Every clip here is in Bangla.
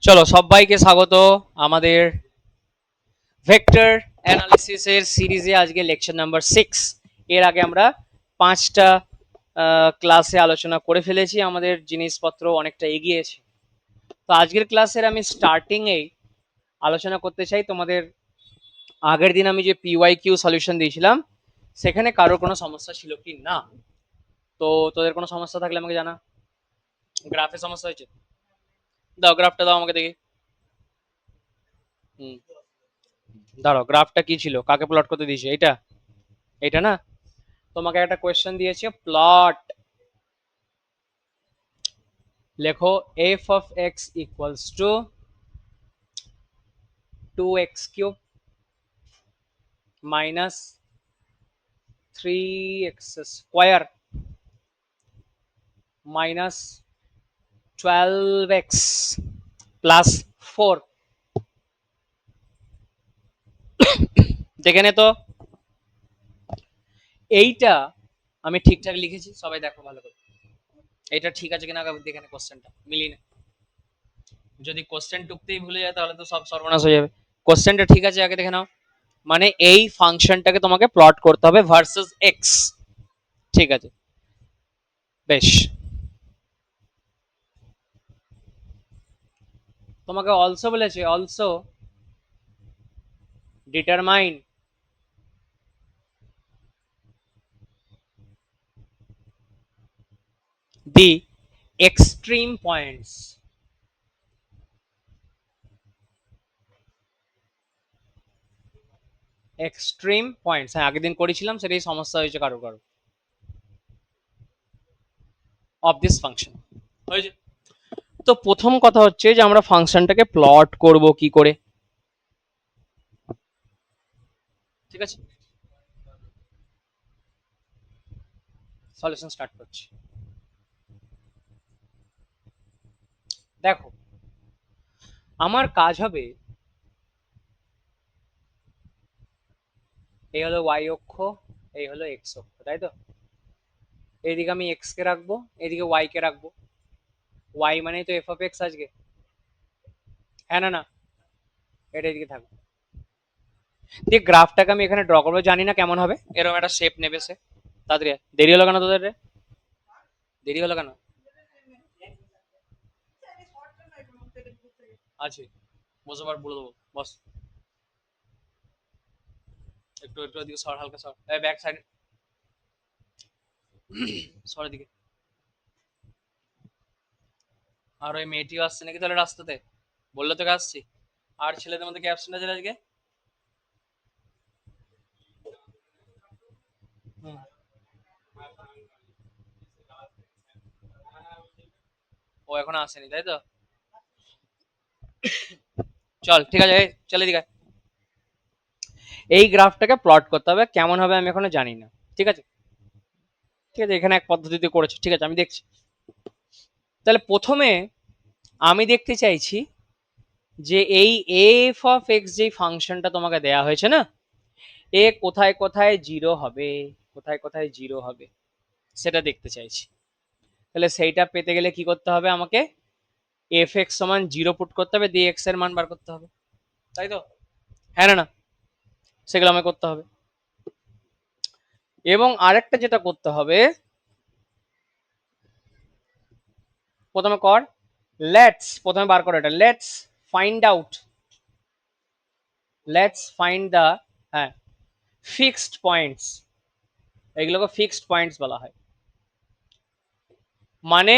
চলো সবাইকে স্বাগত আমাদের ভেক্টর অ্যানালিসিসের সিরিজে। আজকে লেকচার নাম্বার 6। এর আগে আমরা 5টা ক্লাসে আলোচনা করে ফেলেছি, আমাদের জিনিসপত্র অনেকটা এগিয়েছে। তো আজকের ক্লাসের আমি স্টার্টিংয়েই আলোচনা করতে চাই তোমাদের আগের দিন আমি যে পিওয়াই কিউ সলিউশন দিয়েছিলাম সেখানে কারোর কোনো সমস্যা ছিল কি না। তো তোদের কোনো সমস্যা থাকলে আমাকে জানা। গ্রাফে সমস্যা হয়েছে? দাও গ্রাফটা, দাও আমাকে দেখি। হুম, দাঁড়াও, গ্রাফটা কি ছিল, কাকে প্লট করতে দিয়েছে? এটা, এটা না? তোমাকে একটা কোয়েশ্চেন দিয়েছে, প্লট লেখো F of x equals to 2x³ minus 3x² minus 12x plus 4। দেখে নে তো এইটা আমি ঠিকঠাক লিখেছি? সবাই দেখো ভালো করে, এটা ঠিক আছে কিনা দেখে নে, কোশ্চেনটা মিলিয়ে নে। যদি কোশ্চেন টুকতেই ভুলে যায় তাহলে তো সব সর্বনাশ হয়ে যাবে। কোশ্চেনটা ঠিক আছে আগে দেখে নাও। মানে এই ফাংশনটাকে তোমাকে প্লট করতে হবে ভার্সেস এক্স। ঠিক আছে, বেশ। তোমাকে অলসো বলেছে, অলসো ডিটারমাইন দি এক্সট্রিম পয়েন্টস। এক্সট্রিম পয়েন্টস, হ্যাঁ আগের দিন করেছিলাম, সেটাই সমস্যা হয়েছে কারো কারো। অফ দিস ফাংশন হয়েছে। তো প্রথম কথা হচ্ছে যে আমরা ফাংশনটাকে প্লট করব কি করে। ঠিক আছে, সলিউশন স্টার্ট করছি। দেখো, আমার কাজ হবে, এই হলো ওয়াই অক্ষ, এই হলো এক্স অক্ষ, তাই তো? এইদিকে আমি এক্স কে রাখবো, এদিকে ওয়াই কে রাখবো। ওয়াই মানে তো এফ অফ এক্স আজকে, হ্যাঁ না? না, এটা এদিকে থাকবে। দিয়ে গ্রাফটাকে আমি এখানে ড্র করবো, জানি না কেমন হবে, এরকম একটা শেপ নেবে সে। তাড়াতাড়ি দেরি হলো কেন তোদের রে? দেরি হলো কেন? আছে, বসে বার বলে দেবো, বস। একটু একটু ওদিকে সর, হালকা সর, ব্যাক সাইড সরের দিকে। আর ওই মেয়েটিও আসছে নাকি তাহলে রাস্তাতে? বললো তোকে আসছি। আর ছেলেদের মধ্যে কি অ্যাবসেন্ট আছে আজকে? হুম, ও এখনো আসেনি তাই তো? চল ঠিক আছে, চলে দিকে। এই গ্রাফটাকে প্লট করতে হবে, কেমন হবে আমি এখনো জানি না। ঠিক আছে, ঠিক আছে, এখানে এক পদ্ধতিতে করেছে, ঠিক আছে আমি দেখছি। তাহলে প্রথমে আমি দেখতে চাইছি যে এই এফ অফ এক্স যে ফাংশনটা তোমাকে দেয়া হয়েছে না, এ কোথায় কোথায় জিরো হবে, কোথায় কোথায় জিরো হবে সেটা দেখতে চাইছি। তাহলে সেইটা পেতে গেলে কি করতে হবে আমাকে? এফ এক্স সমান জিরো পুট করতে হবে, দিয়ে এক্স এর মান বার করতে হবে, তাই তো? হ্যাঁ না? না, সেগুলো আমাকে করতে হবে। এবং আরেকটা যেটা করতে হবে, প্রথমে কর, প্রথমে বার করো এটা, let's find out, let's find the, হ্যাঁ, ফিক্সড পয়েন্টস। এগুলোকে ফিক্সড পয়েন্টস বলা হয়। মানে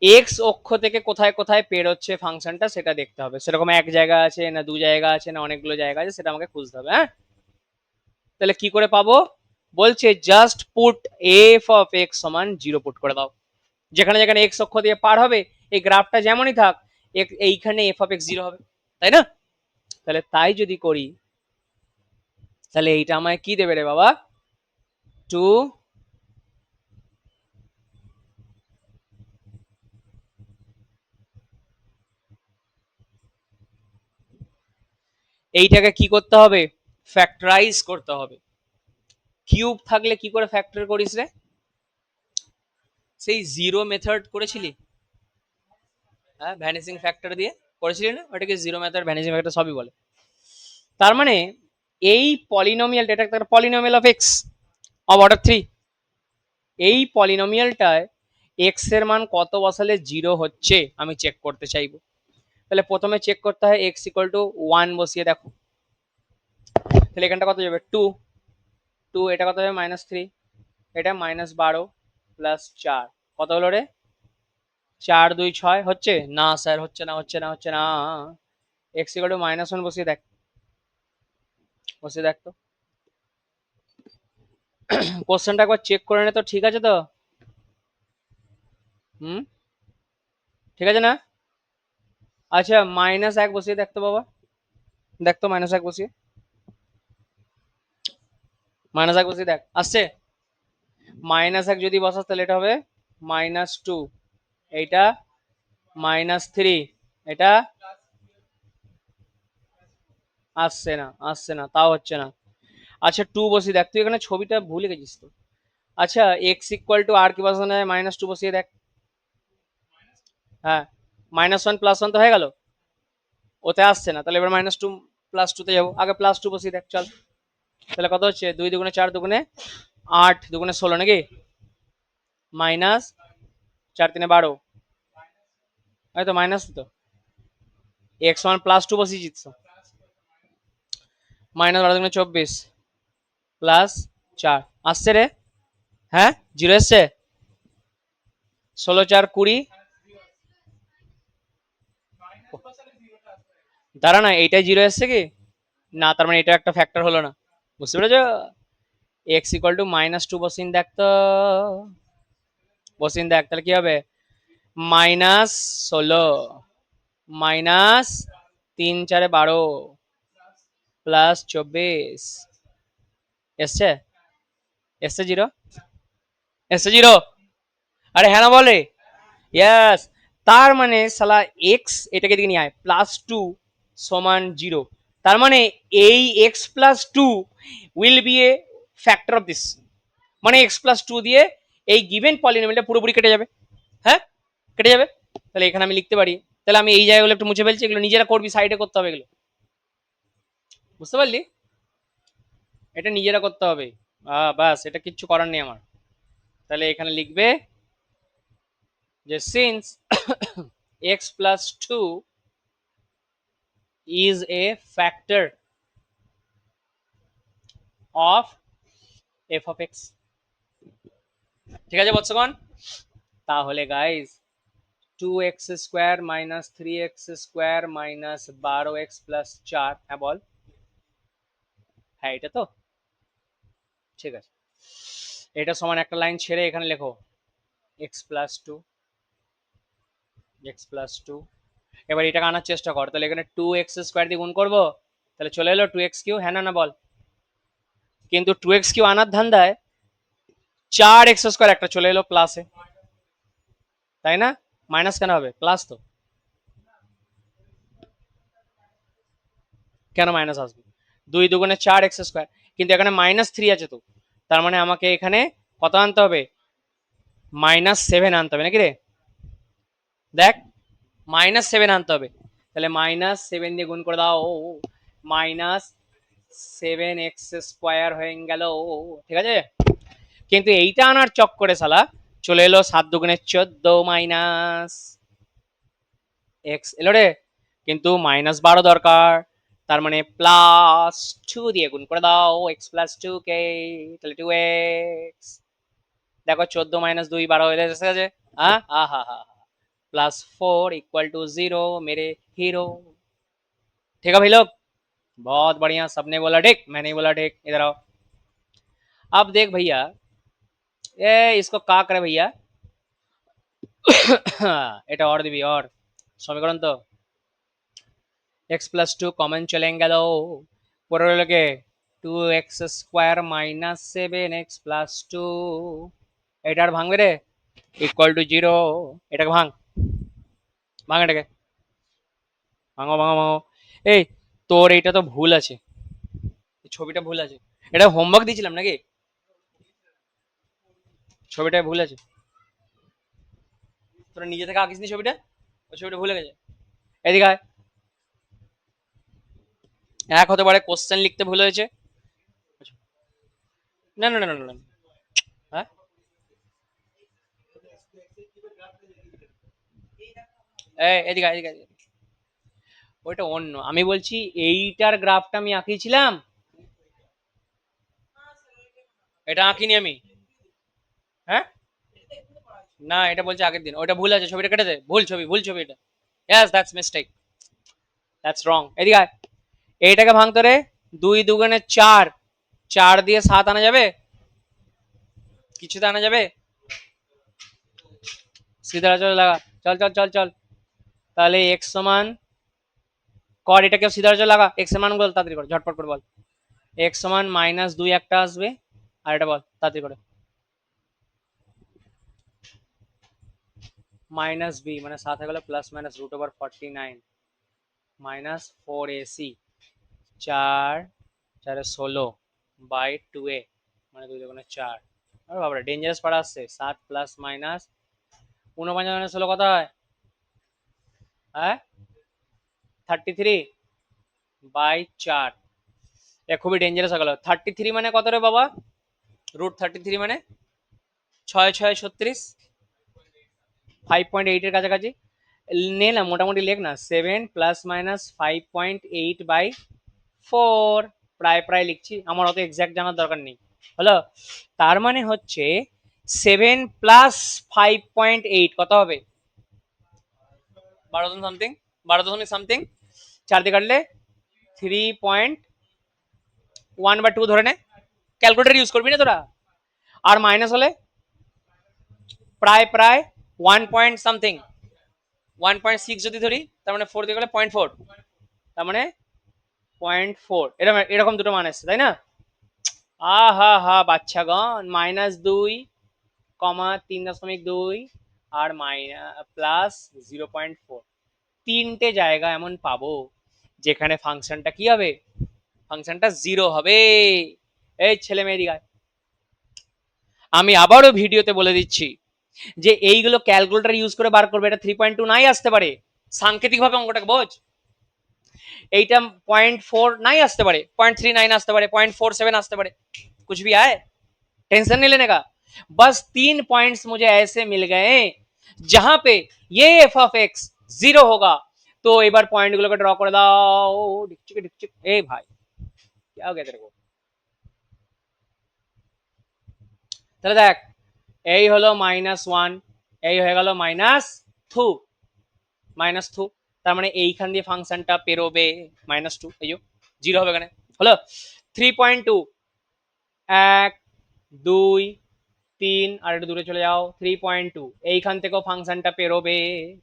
এক্স অক্ষ থেকে কোথায় কোথায় পেরোচ্ছে ফাংশনটা সেটা দেখতে হবে। সেরকম এক জায়গা আছে না, দু জায়গা আছে না, অনেকগুলো জায়গা আছে, সেটা আমাকে খুঁজতে হবে। হ্যাঁ, তাহলে কি করে পাবো? বলছে just put F of x সমান জিরো পুট করে দাও। যেখানে যেখানে এক্স অক্ষ দিয়ে পার হবে, এই গ্রাফটা যেমনই থাক, এইখানে এফ অফ এক্স জিরো হবে, তাই না? তাহলে তাই যদি করি, তাহলে এইটা আমায় কি দেবে রে বাবা? টু, এইটাকে কি করতে হবে? ফ্যাক্টরাইজ করতে হবে। কিউব থাকলে কি করে ফ্যাক্টর করিস রে? সেই জিরো মেথড করেছিলি, হ্যাঁ, ভ্যানিসিং ফ্যাক্টর দিয়ে। করেছিলি না, ওটাকে জিরো মেথড, ভ্যানিশিং ফ্যাক্টর সবই বলে। তার মানে এই পলিনোমিয়ালটা, এটা একটা polynomial of x of order 3, এই পলিনোমিয়ালটায় এক্স এর মান কত বসালে জিরো হচ্ছে আমি চেক করতে চাইবো। তাহলে প্রথমে চেক করতে হয় এক্স ইকুয়াল টু 1 বসিয়ে দেখো, তাহলে এখানটা কত যাবে 2, 2 এটা কত যাবে -3, এটা -12 প্লাস 4 কত হলো রে 4 2 6 হচ্ছে না স্যার, হচ্ছে না হচ্ছে না হচ্ছে না। এক্স ইকুয়াল টু -1 বসিয়ে দেখ, বসিয়ে দেখ তো কোশ্চেনটা একবার চেক করে নে তো, ঠিক আছে তো? হুম, ঠিক আছে না? আচ্ছা -1 বসিয়ে দেখ তো বাবা, দেখ তো -1 বসিয়ে, -1 বসিয়ে দেখ আসছে। -1 যদি বসাস তাহলে এটা হবে -2, এইটা -3, এটা আসছে না, আসছে না, তাও হচ্ছে না। আচ্ছা 2 বসিয়ে দেখ, তুই এখানে ছবিটা ভুলে গেছিস তো। আচ্ছা এক্স ইকুয়াল টু আর কি বসানো যায়, -2 বসিয়ে দেখ। হ্যাঁ, -1 + 1 তো হয়ে গেল, ওতে আসছে না, তাহলে এবার -2 +2 তে যাবো, আগে +2 বসিয়ে দেখ চল। তাহলে কত হচ্ছে 2 দুগুণে 4 দুগুণে 8 দুগুণে 16 নাকি, মাইনাস 4 3 12, এই তো মাইনাস তো, x1 +2 বসিয়েছিস তো, -12 দুগুণে 24 প্লাস 4 আসছে রে, হ্যাঁ জিরো এসছে, 16 4 20, দাঁড়া না এইটাই জিরো এসছে কি না, তার মানে এটা একটা ফ্যাক্টর হলো না, বুঝতে পেরেছো? এক্স ইকুয়াল টু -2 বসিন দেখ তো, বসিন দেখ তাহলে কি হবে, -16 মাইনাস 3 4 12 প্লাস 24, এসছে, এসছে জিরো, এসছে জিরো, আরে হ্যাঁ না বলে, ইয়েস। তার মানে সালা এক্স এটাকে দিকে নিয়ে আয় +2 সমান জিরো, তার মানে এই x+2 will B A factor of this, মানে x+2 দিয়ে এই গিভেন পলিনোমিয়ালটা পুরোপুরি কেটে যাবে। হ্যাঁ কেটে যাবে, তাহলে এখানে আমি লিখতে পারি, তাহলে আমি এই জায়গাগুলো একটু মুছে ফেলছি, এগুলো নিজেরা করবি, সাইডে করতে হবে এগুলো, বুঝতে পারলি? এটা নিজেরা করতে হবে, বাস, এটা কিচ্ছু করার নেই আমার। তাহলে এখানে লিখবে যে since x+2 is a factor of f of x, ঠিক আছে বৎসগণ? তাহলে গাইস 2x² - 3x² - 12x + 4, হ্যাঁ বল, হ্যাঁ এটা তো ঠিক আছে। এটা সমান একটা লাইন ছেড়ে এখানে লেখো x+2, x+2, এবার এটাকে আনার চেষ্টা কর, তাহলে এখানে 2x² দিয়ে গুণ করবো, তাহলে চলে এলো 2x3, হ্যাঁ না না বল, কিন্তু 2x3 আনার ধান্দায় 4x² একটা চলে এলো প্লাসে, তাই না? মাইনাস কেন হবে, প্লাস তো, কেন মাইনাস আসবে, 2 দুগুণে 4x², কিন্তু এখানে -3 আছে তো, তার মানে আমাকে এখানে কত আনতে হবে, -7 আনতে হবে নাকি রে, দেখ -7 আনতে হবে, তাহলে -7 দিয়ে গুণ করে দাও, -7x² হয়ে গেল, ঠিক আছে? কিন্তু এইটা আনার চক্করে শালা চলে এলো 7 দুগুণে 14 মাইনাস এক্স এলো রে, কিন্তু -12 দরকার, তার মানে +2 দিয়ে গুণ করে দাও x+2 কে, তাহলে 2x, দেখো 14 - 2 12 হয়ে গেছে, হ্যাঁ হা হা, +4 = 0 मेरे हीरो, ठीक है भाई लोग, बहुत बढ़िया, सबने बोला ठीक, मैंने बोला ठीक, इधर आओ। अब देख भैया, ये इसको का करे भैया, এটা অর দিবি, অর সমীকরণ তো x+2 কমন চলে গেল, পরে রইল কে 2x² - 7x+2, এটা আর ভাঙবে রে, =0, এটাকে ভাঙ, ভাঙ এটাকে, ভাঙো ভাঙো ভাঙো। এই তোর এইটা তো ভুল আছে, ছবিটা ভুল আছে, এটা হোমওয়ার্ক দিয়েছিলাম নাকি, ছবিটা ভুল আছে, তোরা নিজে থেকে আঁকিস নি ছবিটা, ওই ছবিটা ভুলে গেছে, এদিকে আয়। এক হতে পারে, কোশ্চেন লিখতে ভুল হয়েছে। না না না না না, হ্যাঁ এদিকে এদিকে এদিকে। ওইটা অন্য, আমি বলছি এইটার গ্রাফটা আমি আঁকিয়েছিলাম, এটা আঁকিনি আমি। হ্যাঁ না, এটা বলছে আগের দিন, ওটা ভুল আছে, ছবিটা কেটে দে, ভুল ছবি, ভুল ছবি এটা। ইয়েস, দ্যাটস মিস্টেক, দ্যাটস রং। এদিকে আয়। এইটাকে ভাঙতে রে, 2 2 4, 4 দিয়ে 7 আনা যাবে? কিছুতে আনা যাবে? সিধা চল লাগা, চল চল চল চল। তাহলে এক্স সমান, কর এটাকে সিধা চল লাগা, এক্স এর মান বল তাড়াতাড়ি করে, ঝটপট করে বল। এক্স সমান -2 একটা আসবে, আর এটা বল তাড়াতাড়ি করে। মাইনাস বি মানে 7 হয়ে গেল, প্লাস মাইনাস √49 -4ac, 4 4 16/2a, মানে 2 2 4। আরে বাবা ডেঞ্জারাস পাড়া আসছে। 7 প্লাস মাইনাস 49 - 16 কত হয়? হ্যাঁ 33/4। এ খুবই ডেঞ্জারাস হয়ে গেল। 33 মানে কত রে বাবা? √33 মানে 6 6 36, 5.8 এর কাছাকাছি। নে না, মোটামুটি লেখ না, 7 প্লাস মাইনাস 5.8/4। প্রায় প্রায় লিখছি, আমার অত এক্সাক্ট জানার দরকার নেই। হলো, তার মানে হচ্ছে 7 প্লাস 5.8 কত হবে? 12 সামথিং, 12 সামথিং। 4 দিয়ে কাটলে 3.1/2 ধরে নে, ক্যালকুলেটর ইউজ করবি না তোরা। আর মাইনাস হলে প্রায় প্রায় 1 পয়েন্ট সামথিং, 1.6 যদি ধরি, তার মানে 4 দিয়ে গেলে 0.4, তার মানে 0.4, এরকম এরকম দুটো মান আসছে তাই না? আহা হা বাচ্চাগণ, -2, 3.2 আর প্লাস 0.4, তিনটে জায়গা এমন পাবো যেখানে ফাংশনটা কি হবে? ফাংশনটা 0 হবে। এই ছেলে মেয়ে দিঘায়, আমি আবারও ভিডিওতে বলে দিচ্ছি যে এইগুলো ক্যালকুলেটর ইউজ করে বার করবে, এটা 3.2 নাই আসতে পারে, সাংকেতিক ভাবে অঙ্কটাকে বোঝ। এইটা 0.4 নাই আসতে पारे, 0.39 আসতে पारे, 0.47 আসতে पारे, कुछ भी आए, टेंशन नहीं लेने का। बस 3 पॉइंट्स मुझे ऐसे मिल गए जहां पे ये एफ ऑफ एक्स 0 होगा। तो एक बार पॉइंट गुलो ड्रॉ कर दाओ, डिकचिक डिकचिक। ए भाई क्या हो गया तेरे को? তাহলে দেখ, এই হলো -1, এই হয়ে গেল -2, -2, তার মানে এইখান দিয়ে ফাংশনটা পেরোবে -2, এই যে 0 হবে এখানে। হলো 3.2, 1 2 3, আর একটু দূরে চলে যাও, 3.2, এইখান থেকেও ফাংশনটা পেরোবে,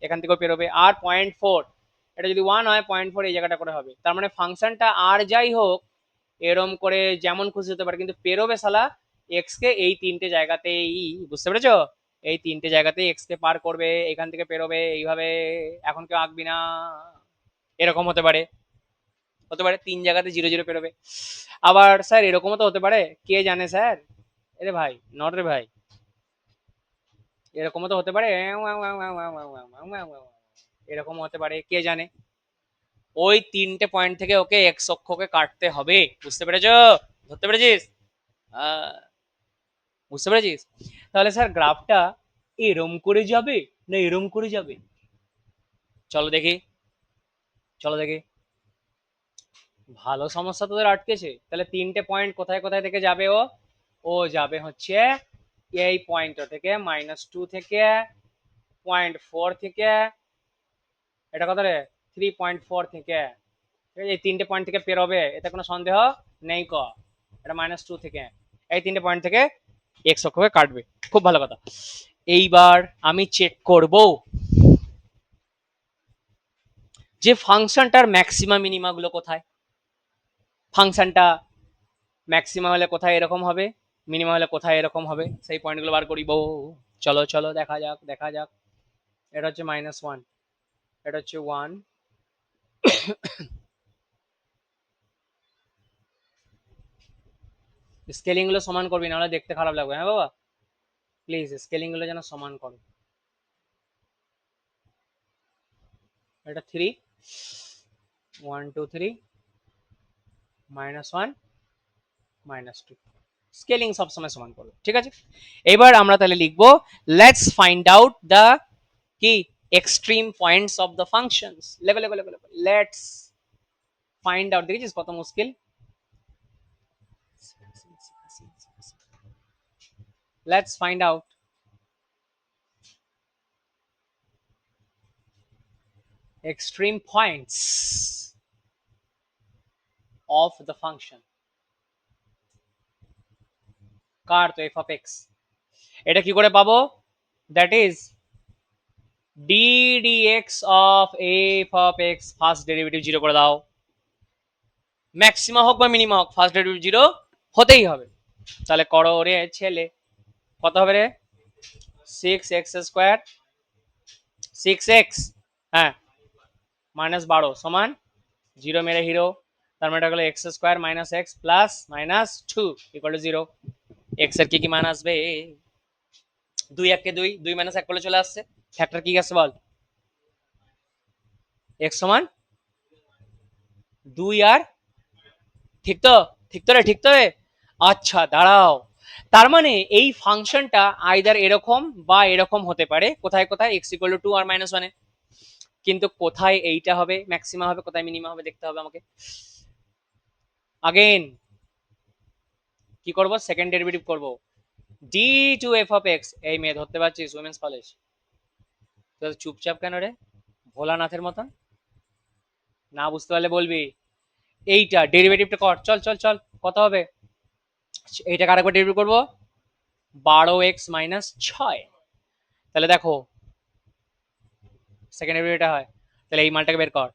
এখান থেকেও পেরোবে। আর 0.4, এটা যদি 1 হয়, 0.4 এই জায়গাটা করে হবে। তার মানে ফাংশনটা আর যাই হোক এরম করে যেমন খুশি হতে পারে, কিন্তু পেরোবে শালা এক্স কে এই তিনটে জায়গাতেই। বুঝতে পেরেছো? এই তিনটে জায়গাতেই এক্স কে পার করবে, এখান থেকে পেরোবে এইভাবে। এখন কেউ আঁকবি না, এরকম হতে পারে, হতে পারে 3 জায়গাতে 0 0 পেরোবে। আবার স্যার এরকমও তো হতে পারে, কে জানে স্যার। এরে ভাই, নট রে ভাই, এরকমও তো হতে পারে, এরকম হতে পারে, কে জানে। ওই 3টে পয়েন্ট থেকে ওকে এক্স অক্ষকে কাটতে হবে, বুঝতে পেরেছো? ধরতে পেরেছিস? বুঝতে পেরেছিস? তাহলে স্যার গ্রাফটা এরম করে যাবে না এরম করে যাবে? চলো দেখি, চলো দেখি। ভালো সমস্যা তোদের আটকেছে। তাহলে 3টে পয়েন্ট কোথায় কোথায় থেকে যাবে? ও ও যাবে হচ্ছে এই পয়েন্টটা থেকে, -2 থেকে, 0.4 থেকে, এটা কত রে, 3.4 থেকে। এই 3টে পয়েন্ট থেকে পেরোবে, এতে কোনো সন্দেহ নেই। এটা -2 থেকে, এই 3টে পয়েন্ট থেকে এক্স অক্ষকে কাটবে। খুব ভালো কথা। এইবার আমি চেক করব যে ফাংশনটার ম্যাক্সিমা মিনিমা গুলো কোথায়। ফাংশনটা ম্যাক্সিমা হলে কোথায় এরকম হবে, মিনিমা হলে কোথায় এরকম হবে, সেই পয়েন্টগুলো বার করিব। চলো চলো দেখা যাক, দেখা যাক। এটা হচ্ছে -1, এটা হচ্ছে 1। স্কেলিং গুলো সমান করবি, নাহলে দেখতে খারাপ লাগবে। হ্যাঁ বাবা, প্লিজ স্কেলিং গুলো যেন সমান করো। এটা 3, 1 2 3 -1 -2 স্কেলিং সবসময় সমান করবে, ঠিক আছে। এবার আমরা তাহলে লিখবো লেটস ফাইন্ড আউট দ্য কি extreme points of the functions. Level level level let's find out, দেখেছিস কত মুশকিল। Let's find out extreme points of the function কার, তো f of x। এটা কি করে পাবো? That is d dx of f of x first derivative zero করে দাও, ম্যাক্সিমা হোক বা মিনিমা হোক ফার্স্ট ডেরিভেটিভ জিরো হতেই হবে। তাহলে করো রে ছেলে, কত হবে রে? 6x স্কোয়ার 6x, হ্যাঁ -12 সমান 0 মেরে হিরো, তার মানে এটা হলো x square minus x plus minus 2 equal to 0। x এর কি কি মান আসবে? 2 1 কে 2, 2 - 1 করলে চলে আসছে। ফ্যাক্টর কি আছে বল? x সমান 2 আর, ঠিক তো? ঠিক তো রে, ঠিক তো রে। আচ্ছা দাঁড়াও, তার মানে এই ফাংশনটা আইদার এরকম বা এরকম হতে পারে। কোথায় কোথায়? x ইকুয়াল টু 2 আর -1 এ। কিন্তু কোথায় এইটা হবে ম্যাক্সিমা হবে, কোথায় মিনিমা হবে দেখতে হবে আমাকে। আগেন কি করব? সেকেন্ড ডেরিভেটিভ করব d two f of x. এই মেয়ে ধরতে পারছিস? Women's college. তো চুপচাপ কেন রে, ভোলানাথের মতন? না বুঝতে পারলে বলবি। এইটা ডেরিভেটিভটা কর, চল চল চল। কত হবে? এইটাকে আরেকবার ডেরিভেটিভ করব 12x - 6। তাহলে দেখো সেকেন্ড ডেরিভেটিভটা হয়, তাহলে এই মানটাকে বের কর।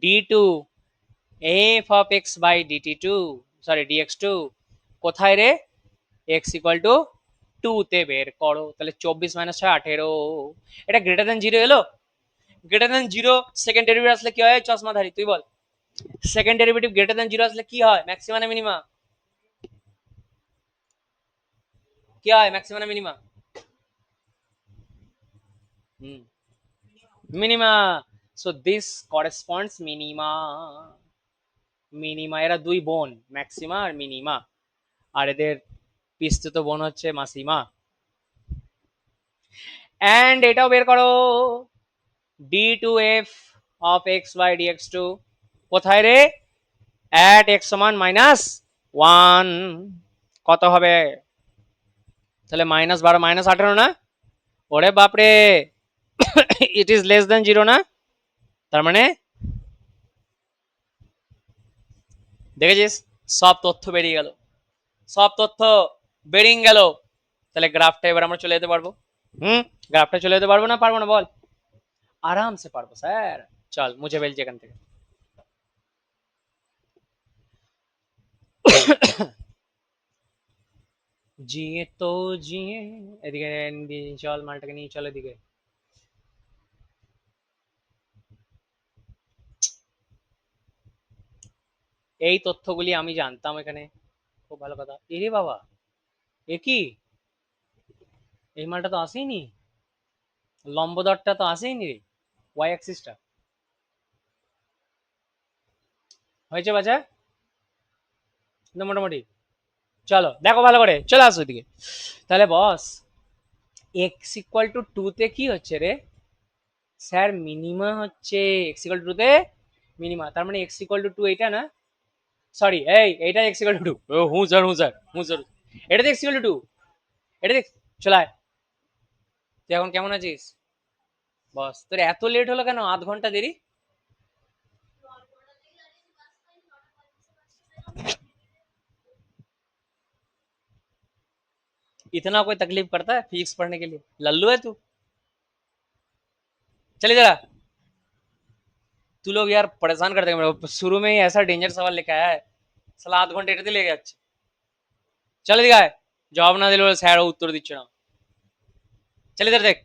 d2 f of x by dt2, sorry dx2 কোথায় রে? x ইকুয়াল টু 2 তে বের করো। তাহলে 24 - 6 18। এটা গ্রেটার দ্যান 0 এলো? গ্রেটার দ্যান 0 সেকেন্ড ডেরিভেটিভ আসলে কি হয় চশমাধারী, তুই বল। সেকেন্ড ডেরিভেটিভ গ্রেটার দ্যান 0 আসলে কি হয়? ম্যাক্সিমা না মিনিমা? কি হয় ম্যাক্সিমা না minima? Hmm, minima. So this corresponds minima. Minima, এরা দুই বোন, ম্যাক্সিমা আর মিনিমা। আর এদের পিস্তুত বোন হচ্ছে মাসিমা। এন্ড এটাও বের করো d2f of x by dx2 কোথায় রে? at x সমান -1 কত হবে? তাহলে -12 -18 না? ওরে বাপরে, ইট ইজ লেস দেন 0 না? তার মানে দেখেছিস সব তথ্য বেরিয়ে গেল, সব তথ্য বেরিয়ে গেল। তাহলে গ্রাফটা এবার আমরা চলে যেতে পারবো। গ্রাফটা চলে যেতে পারবো না পারবো না বল? আরামসে পারবো স্যার। চল মুছে ফেলছি এখান থেকে। জিয়ে তো জিয়ে, এদিকে চল মালটাকে নিয়ে চল এদিকে। এই তথ্যগুলি আমি জানতাম এখানে, খুব ভালো কথা। এরে বাবা, এ কি? এই মালটা তো আসেইনি, লম্বদরটা তো আসেইনি রে, ওয়াই অ্যাক্সিসটা। হয়েছে বাচ্চা? মোটামুটি। চলো দেখো ভালো করে, চলে আসো এদিকে। তাহলে বস এক্স ইকুয়াল টু 2 তে কি হচ্ছে রে? স্যার মিনিমা হচ্ছে এক্স ইকুয়াল টু 2 তে মিনিমা, তার মানে এক্স ইকুয়াল টু 2 এইটা না? সরি এইটা এক্স ইকুয়াল টু 2। হুঁ স্যার হুঁ স্যার হুঁ স্যার, এটা এক্স ইকুয়াল টু 2। এটা দেখ, চলায়। তুই এখন কেমন আছিস বস? তোর এত লেট হলো কেন, আধ ঘন্টা দেরি? इतना कोई तकलीफ करता है फिजिक्स पढ़ने के लिए? लल्लू है तू? चले जरा। तू लोग यार परेशान कर देगा मेरे को, शुरू में ही ऐसा डेंजर सवाल लेके आया है। साला आध घंटे এটাতে লেগে যাচ্ছে। চলে দিকে আয়, জবাব না দিলে স্যার উত্তর দিচ্ছে না। চলে ইধার দেখ।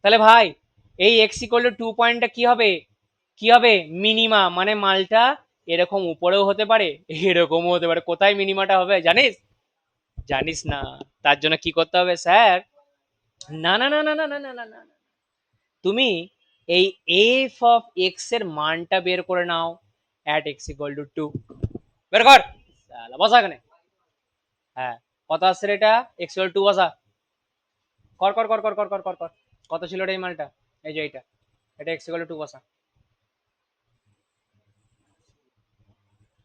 তাহলে ভাই এই এক্স ইকুয়াল টু 2 পয়েন্টটা কি হবে? কি হবে? মিনিমা, মানে মালটা এরকম উপরেও হতে পারে এরকমও হতে পারে। কোথায় মিনিমাটা হবে জানিস? জানিস না? তার জন্য কি করতে হবে স্যার? না না না না না না না না না, তুমি এই এফ অফ এক্স এর মানটা বের করে now at x equal to 2, বের কর শালা, বসা এখানে। হ্যাঁ, কত আসছে রে এটা? এক্স ইকুয়াল 2 বসা, কর কর কর কর কর কর কর কর, কত ছিল রে এই মানটা? এই যে এইটা, এটা এক্স ইকুয়াল টু 2 বসা,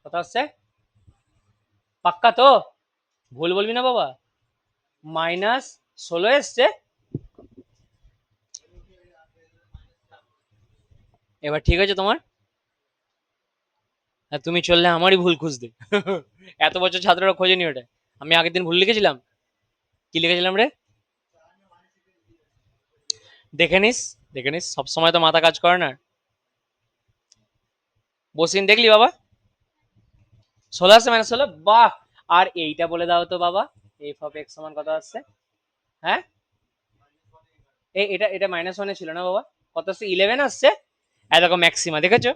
কত আসছে? পাক্কা তো? ভুল বলবি না বাবা? -16 এসছে। এবার ঠিক আছে তোমার? আর তুমি চললে আমারই ভুল খুঁজতে। এত বছর ছাত্ররা খোঁজেনি ওটা, আমি আগের দিন ভুল লিখেছিলাম। কি লিখেছিলাম রে? দেখে নিস, দেখে নিস, সবসময় তো মাথা কাজ করে না। বসিন দেখলি বাবা? 16 আসছে, -16, বাহ। আর এইটা বলে দাও তো বাবা, এফ অফ এক্স সমান কত আসছে? হ্যাঁ, এটা এটা -1 ছিল না বাবা? কত আসছে? 11 আসছে। দেখো ম্যাক্সিমা, দেখেছো?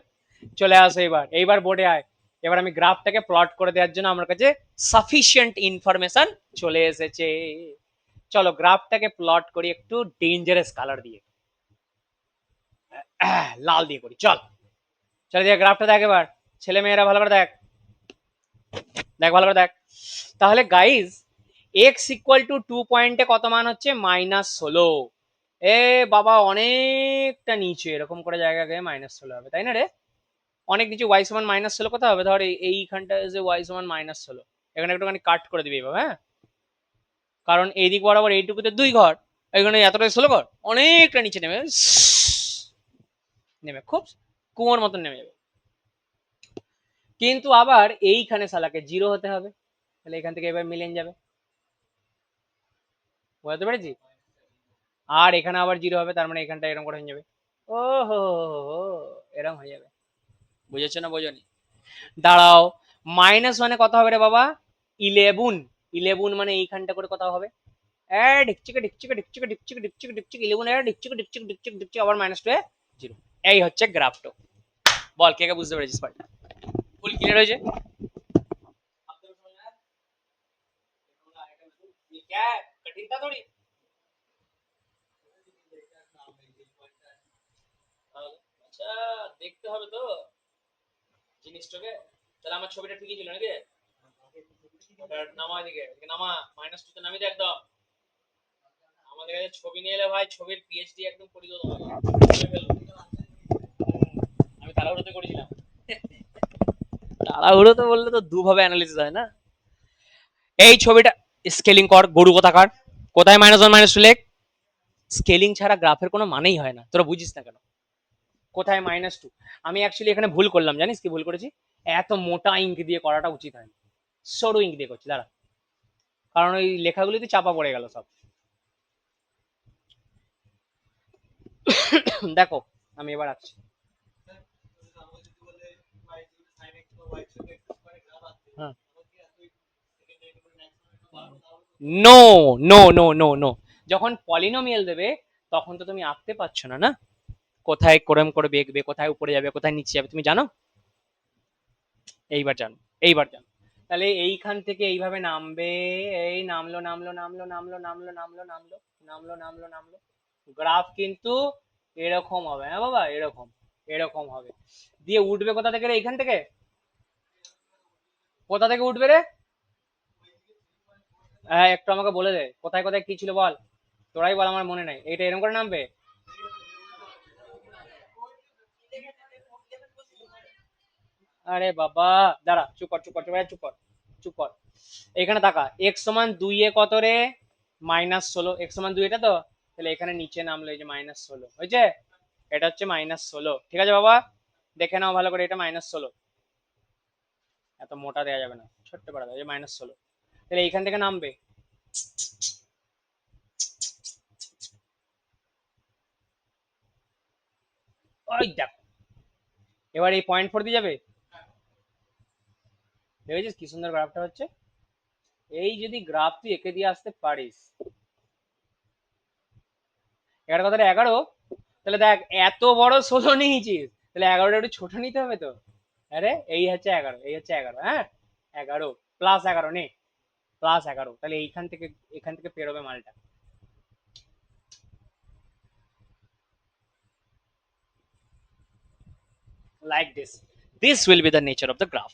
চলে আসো এবার, এইবার বোর্ডে আয়। এবার আমি গ্রাফটাকে প্লট করে দেওয়ার জন্য আমার কাছে সাফিসিয়েন্ট ইনফরমেশন চলে এসেছে। চলো গ্রাফটাকে প্লট করি একটু ডেঞ্জারাস কালার দিয়ে, লাল দিয়ে করি। চল, চলে দিয়ে গ্রাফটা দেখ এবার, ছেলে মেয়েরা ভালো করে দেখ, দেখ ভালো করে দেখ। তাহলে গাইজ, এক্স ইকুয়াল টু 2 পয়েন্টে কত মান হচ্ছে? -16। এ বাবা, অনেকটা নিচে এরকম করে জায়গা গিয়ে -16 হবে, তাই না রে? অনেক নিচে। ওয়াই সমান -16 কোথায় হবে? ধর এইখানটা যে ওয়াই সমান -16, এখানে একটুখানি কাট করে দিবি এবার, হ্যাঁ? কারণ এইদিক বরাবর এইটুকুতে 2 ঘর, এখানে এতটাই 16 ঘর, অনেকটা নিচে নেমে, নেমে খুব কুয়োর মতন নেমে যাবে। কিন্তু আবার এইখানে শালাকে 0 হতে হবে, তাহলে এখান থেকে এবার মিলিয়ে যাবে, বুঝতে পেরেছি? আর এখানে আবার 0 হবে, তার মানে এখানটা এরকম করে হয়ে যাবে। ও হো, এরকম হয়ে যাবে। বুঝেছো না বোঝনি? দাঁড়াও, -1 কত হবে রে বাবা? 11। 11 মানে এইখানটা করে কত হবে? ঢিকচিকে ঢিকচিকে ঢিকচিকে ঢিকচিকে ঢিকচিকে ঢিকচিকে 11 ঢিকচিকে ঢিকচিকে ঢিকচিকে ঢিকচিকে আবার -2 0। এই হচ্ছে গ্রাফটো। বল কে কে বুঝতে পেরেছিস পার্টটা? ফুল ক্লিয়ার হয়েছে? क्या है? कठिन था थोड़ी। আচ্ছা, দেখতে হবে তো জিনিসটাকে। তাহলে আমার ছবিটা ঠিকই ছিল নাকি? ওটা নামা এদিকে, এদিকে নামা, -2 তে নামিয়ে দে একদম। আমাদের কাছে ছবি নিয়ে এলে ভাই, ছবির পিএইচডি একদম করে দেবো তোমাকে। আমি তাড়াহুড়োতে করেছিলাম। তাড়াহুড়োতে বললে তো দুভাবে অ্যানালিসিস হয় না। এই ছবিটা স্কেলিং কর, গরু কোথাকার। কোথায় -1 -2 লেখ। স্কেলিং ছাড়া গ্রাফের কোনো মানেই হয় না, তোরা বুঝিস না কেন? কোথায় -2? আমি অ্যাকচুয়ালি এখানে ভুল করলাম, জানিস কি ভুল করেছি? এত মোটা ইঙ্ক দিয়ে করাটা উচিত হয়নি, সরু ইঙ্ক দিয়ে করছি, দাঁড়া। কারণ ওই লেখাগুলিতে চাপা পড়ে গেল সব। দেখো, আমি এবার আসছি। হ্যাঁ, no no no no no, যখন পলিনোমিয়াল দেবে তখন তো তুমি আঁকতে পারছো না, না? কোথায় কোরম করে বেঁকবে, কোথায় উপরে যাবে, কোথায় নিচে যাবে, তুমি জানো? এইবার জানো, এইবার জানো। তাহলে এইখান থেকে এইভাবে নামবে, এই নামলো নামলো নামলো নামলো নামলো নামলো নামলো নামলো নামলো নামলো, গ্রাফ কিন্তু এরকম হবে, হ্যাঁ বাবা, এরকম, এরকম হবে। দিয়ে উঠবে কোথা থেকে রে? এইখান থেকে। কোথা থেকে উঠবে রে? হ্যাঁ, একটু আমাকে বলে দে কোথায় কোথায় কি ছিল বল, তোরাই বল, আমার মনে নাই। এটা এরকম করে নামবে? আরে বাবা, দাঁড়া, চুপ কর চুপ কর চুপ কর চুপ কর চুপ কর। এখানে তাকা, এক্স সমান 2 এ কত রে? -16। এক্স সমান 2 এটা তো, তাহলে এখানে নিচে নামলো এই যে -16, হয়েছে? এটা হচ্ছে -16, ঠিক আছে বাবা? দেখে নাও ভালো করে, এটা -16। এত মোটা দেওয়া যাবে না, ছোট্ট করে দাও, এই যে -16। তাহলে এইখান থেকে নামবে, ওই দেখো, এবার এই .4 দিয়ে যাবে। দেখেছিস কি সুন্দর গ্রাফটা হচ্ছে? এই যদি গ্রাফ তুই এঁকে দিয়ে আসতে পারিস, 11 কথাটা 11, তাহলে দেখ এত বড় 16 নিয়েছিস, তাহলে 11টা একটু ছোট নিতে হবে তো। আরে এই হচ্ছে 11, এই হচ্ছে 11, হ্যাঁ, 11 +11 নে, +11, তাহলে এইখান থেকে, এখান থেকে পেরোবে মালটা। Like this will be the nature of the graph.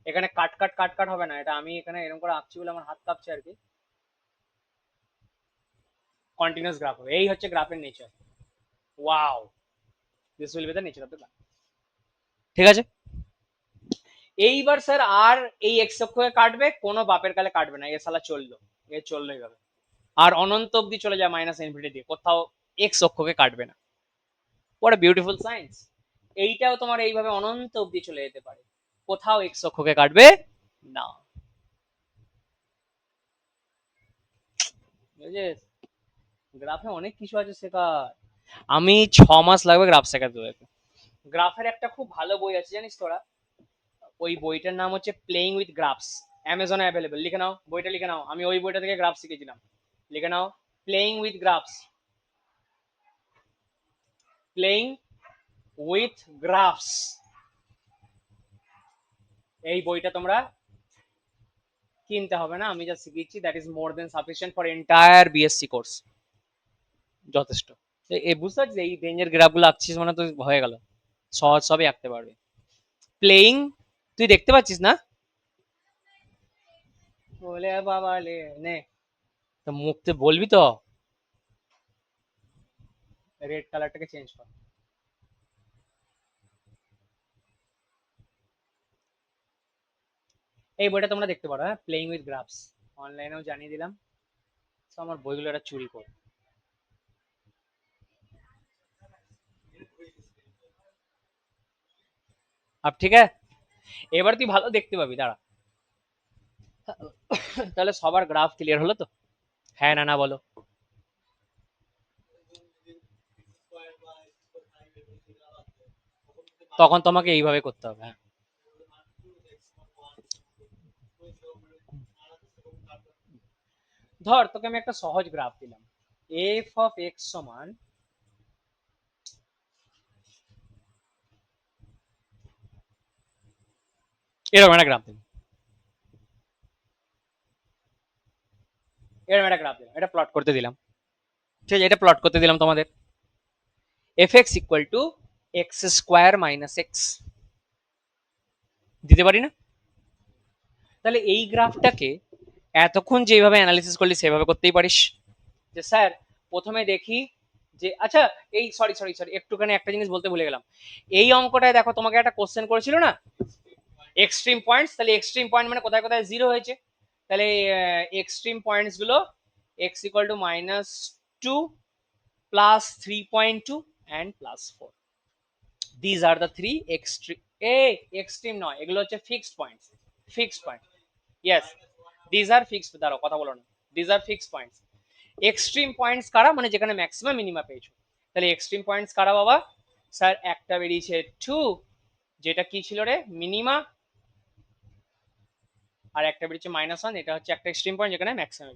এখানে কাট কাট কাট কাট হবে না, এটা আমি এখানে এরকম করে আঁকছি বলে আমার হাত কাঁপছে আর কি। কন্টিনিউয়াস গ্রাফ হবে, এই হচ্ছে গ্রাফের nature. Wow, this will be the nature of the graph. ঠিক আছে, এইবার স্যার আর এই এক্স অক্ষকে কাটবে, কোনো বাপের কালে কাটবে না, এ শালা চললো, এ চললো এইভাবে, আর অনন্ত অব্দি চলে যায় মাইনাস ইনফিনিটি দিয়ে, কোথাও এক্স অক্ষকে কাটবে না। What a beautiful science. এইটাও তোমার এইভাবে অনন্ত অব্দি চলে যেতে পারে, কোথাও এক্স অক্ষকে কাটবে না। বুঝেছিস, গ্রাফে অনেক কিছু আছে শেখার। আমি 6 মাস লাগবে গ্রাফ শেখাতে তোদেরকে। গ্রাফের একটা খুব ভালো বই আছে জানিস তোরা, ওই বইটার নাম হচ্ছে প্লেইং উইথ গ্রাফস, অ্যামাজনে অ্যাভেলেবল, লিখে নাও বইটা, লিখে নাও, আমি ওই বইটা থেকে গ্রাফ শিখেছিলাম, লিখে নাও, playing with graphs, playing with graphs, এই বইটা তোমরা কিনতে হবে না, আমি যা শিখিয়েছি that is more than sufficient for entire BSc course, যথেষ্ট। এই বুঝতে পারছিস, এই রেঞ্জের গ্রাফগুলো আঁকছিস মানে তো হয়ে গেল, সহজ সবই আঁকতে পারবে। প্লেইং, তুই দেখতে পাচ্ছিস না? বলে বাবা লে নে, তো মুখতে বলবি তো, রেড কালারটাকে চেঞ্জ কর। এই বইটা তোমরা দেখতে পারো, হ্যাঁ, প্লেইং উইথ গ্রাফস, অনলাইনেও জানিয়ে দিলাম। তো আমার বইগুলো একটা চুরি কর। আব ঠিক আছে, এবার তুই ভালো দেখতে পাবি, দাঁড়া। তাহলে সবার গ্রাফ ক্লিয়ার হলো তো? হ্যাঁ না না বলো। তখন তোমাকে এইভাবে করতে হবে, হ্যাঁ। ধর তোকে আমি একটা সহজ গ্রাফ দিলাম, এফ অফ এক্স সমান, এরকম একটা গ্রাফ দিলাম, এরকম একটা গ্রাফ দিলাম, এটা প্লট করতে দিলাম, ঠিক আছে, এটা প্লট করতে দিলাম তোমাদের, F x equal to x square minus x, দিতে পারি না? তাহলে এই গ্রাফটাকে এতক্ষণ যেভাবে অ্যানালিসিস করলি সেভাবে করতেই পারিস, যে স্যার প্রথমে দেখি যে, আচ্ছা, এই সরি সরি সরি একটুখানি একটা জিনিস বলতে ভুলে গেলাম, এই অঙ্কটায় দেখো তোমাকে একটা কোশ্চেন করেছিল না, এক্সট্রিম পয়েন্টস, তাহলে এক্সট্রিম পয়েন্ট মানে কোথায় কোথায় জিরো হয়েছে, তাহলে এক্সট্রিম পয়েন্টস গুলো x equal to -2 plus 3.2 and +4, these are the three extreme, extreme নয়, এগুলো হচ্ছে fixed points, fixed point, yes, these are fixed, দাঁড়াও কথা বলো না, these are fixed points. Extreme points কারা, মানে যেখানে ম্যাক্সিমাম মিনিমা পেয়েছো, তাহলে এক্সট্রিম পয়েন্টস কারা বাবা? স্যার একটা বেরিয়েছে 2, যেটা কি ছিল রে, মিনিমা, আর একটা বেরিয়েছে -1, এটা হচ্ছে একটা এক্সট্রিম পয়েন্ট যেখানে ম্যাক্সিমাম।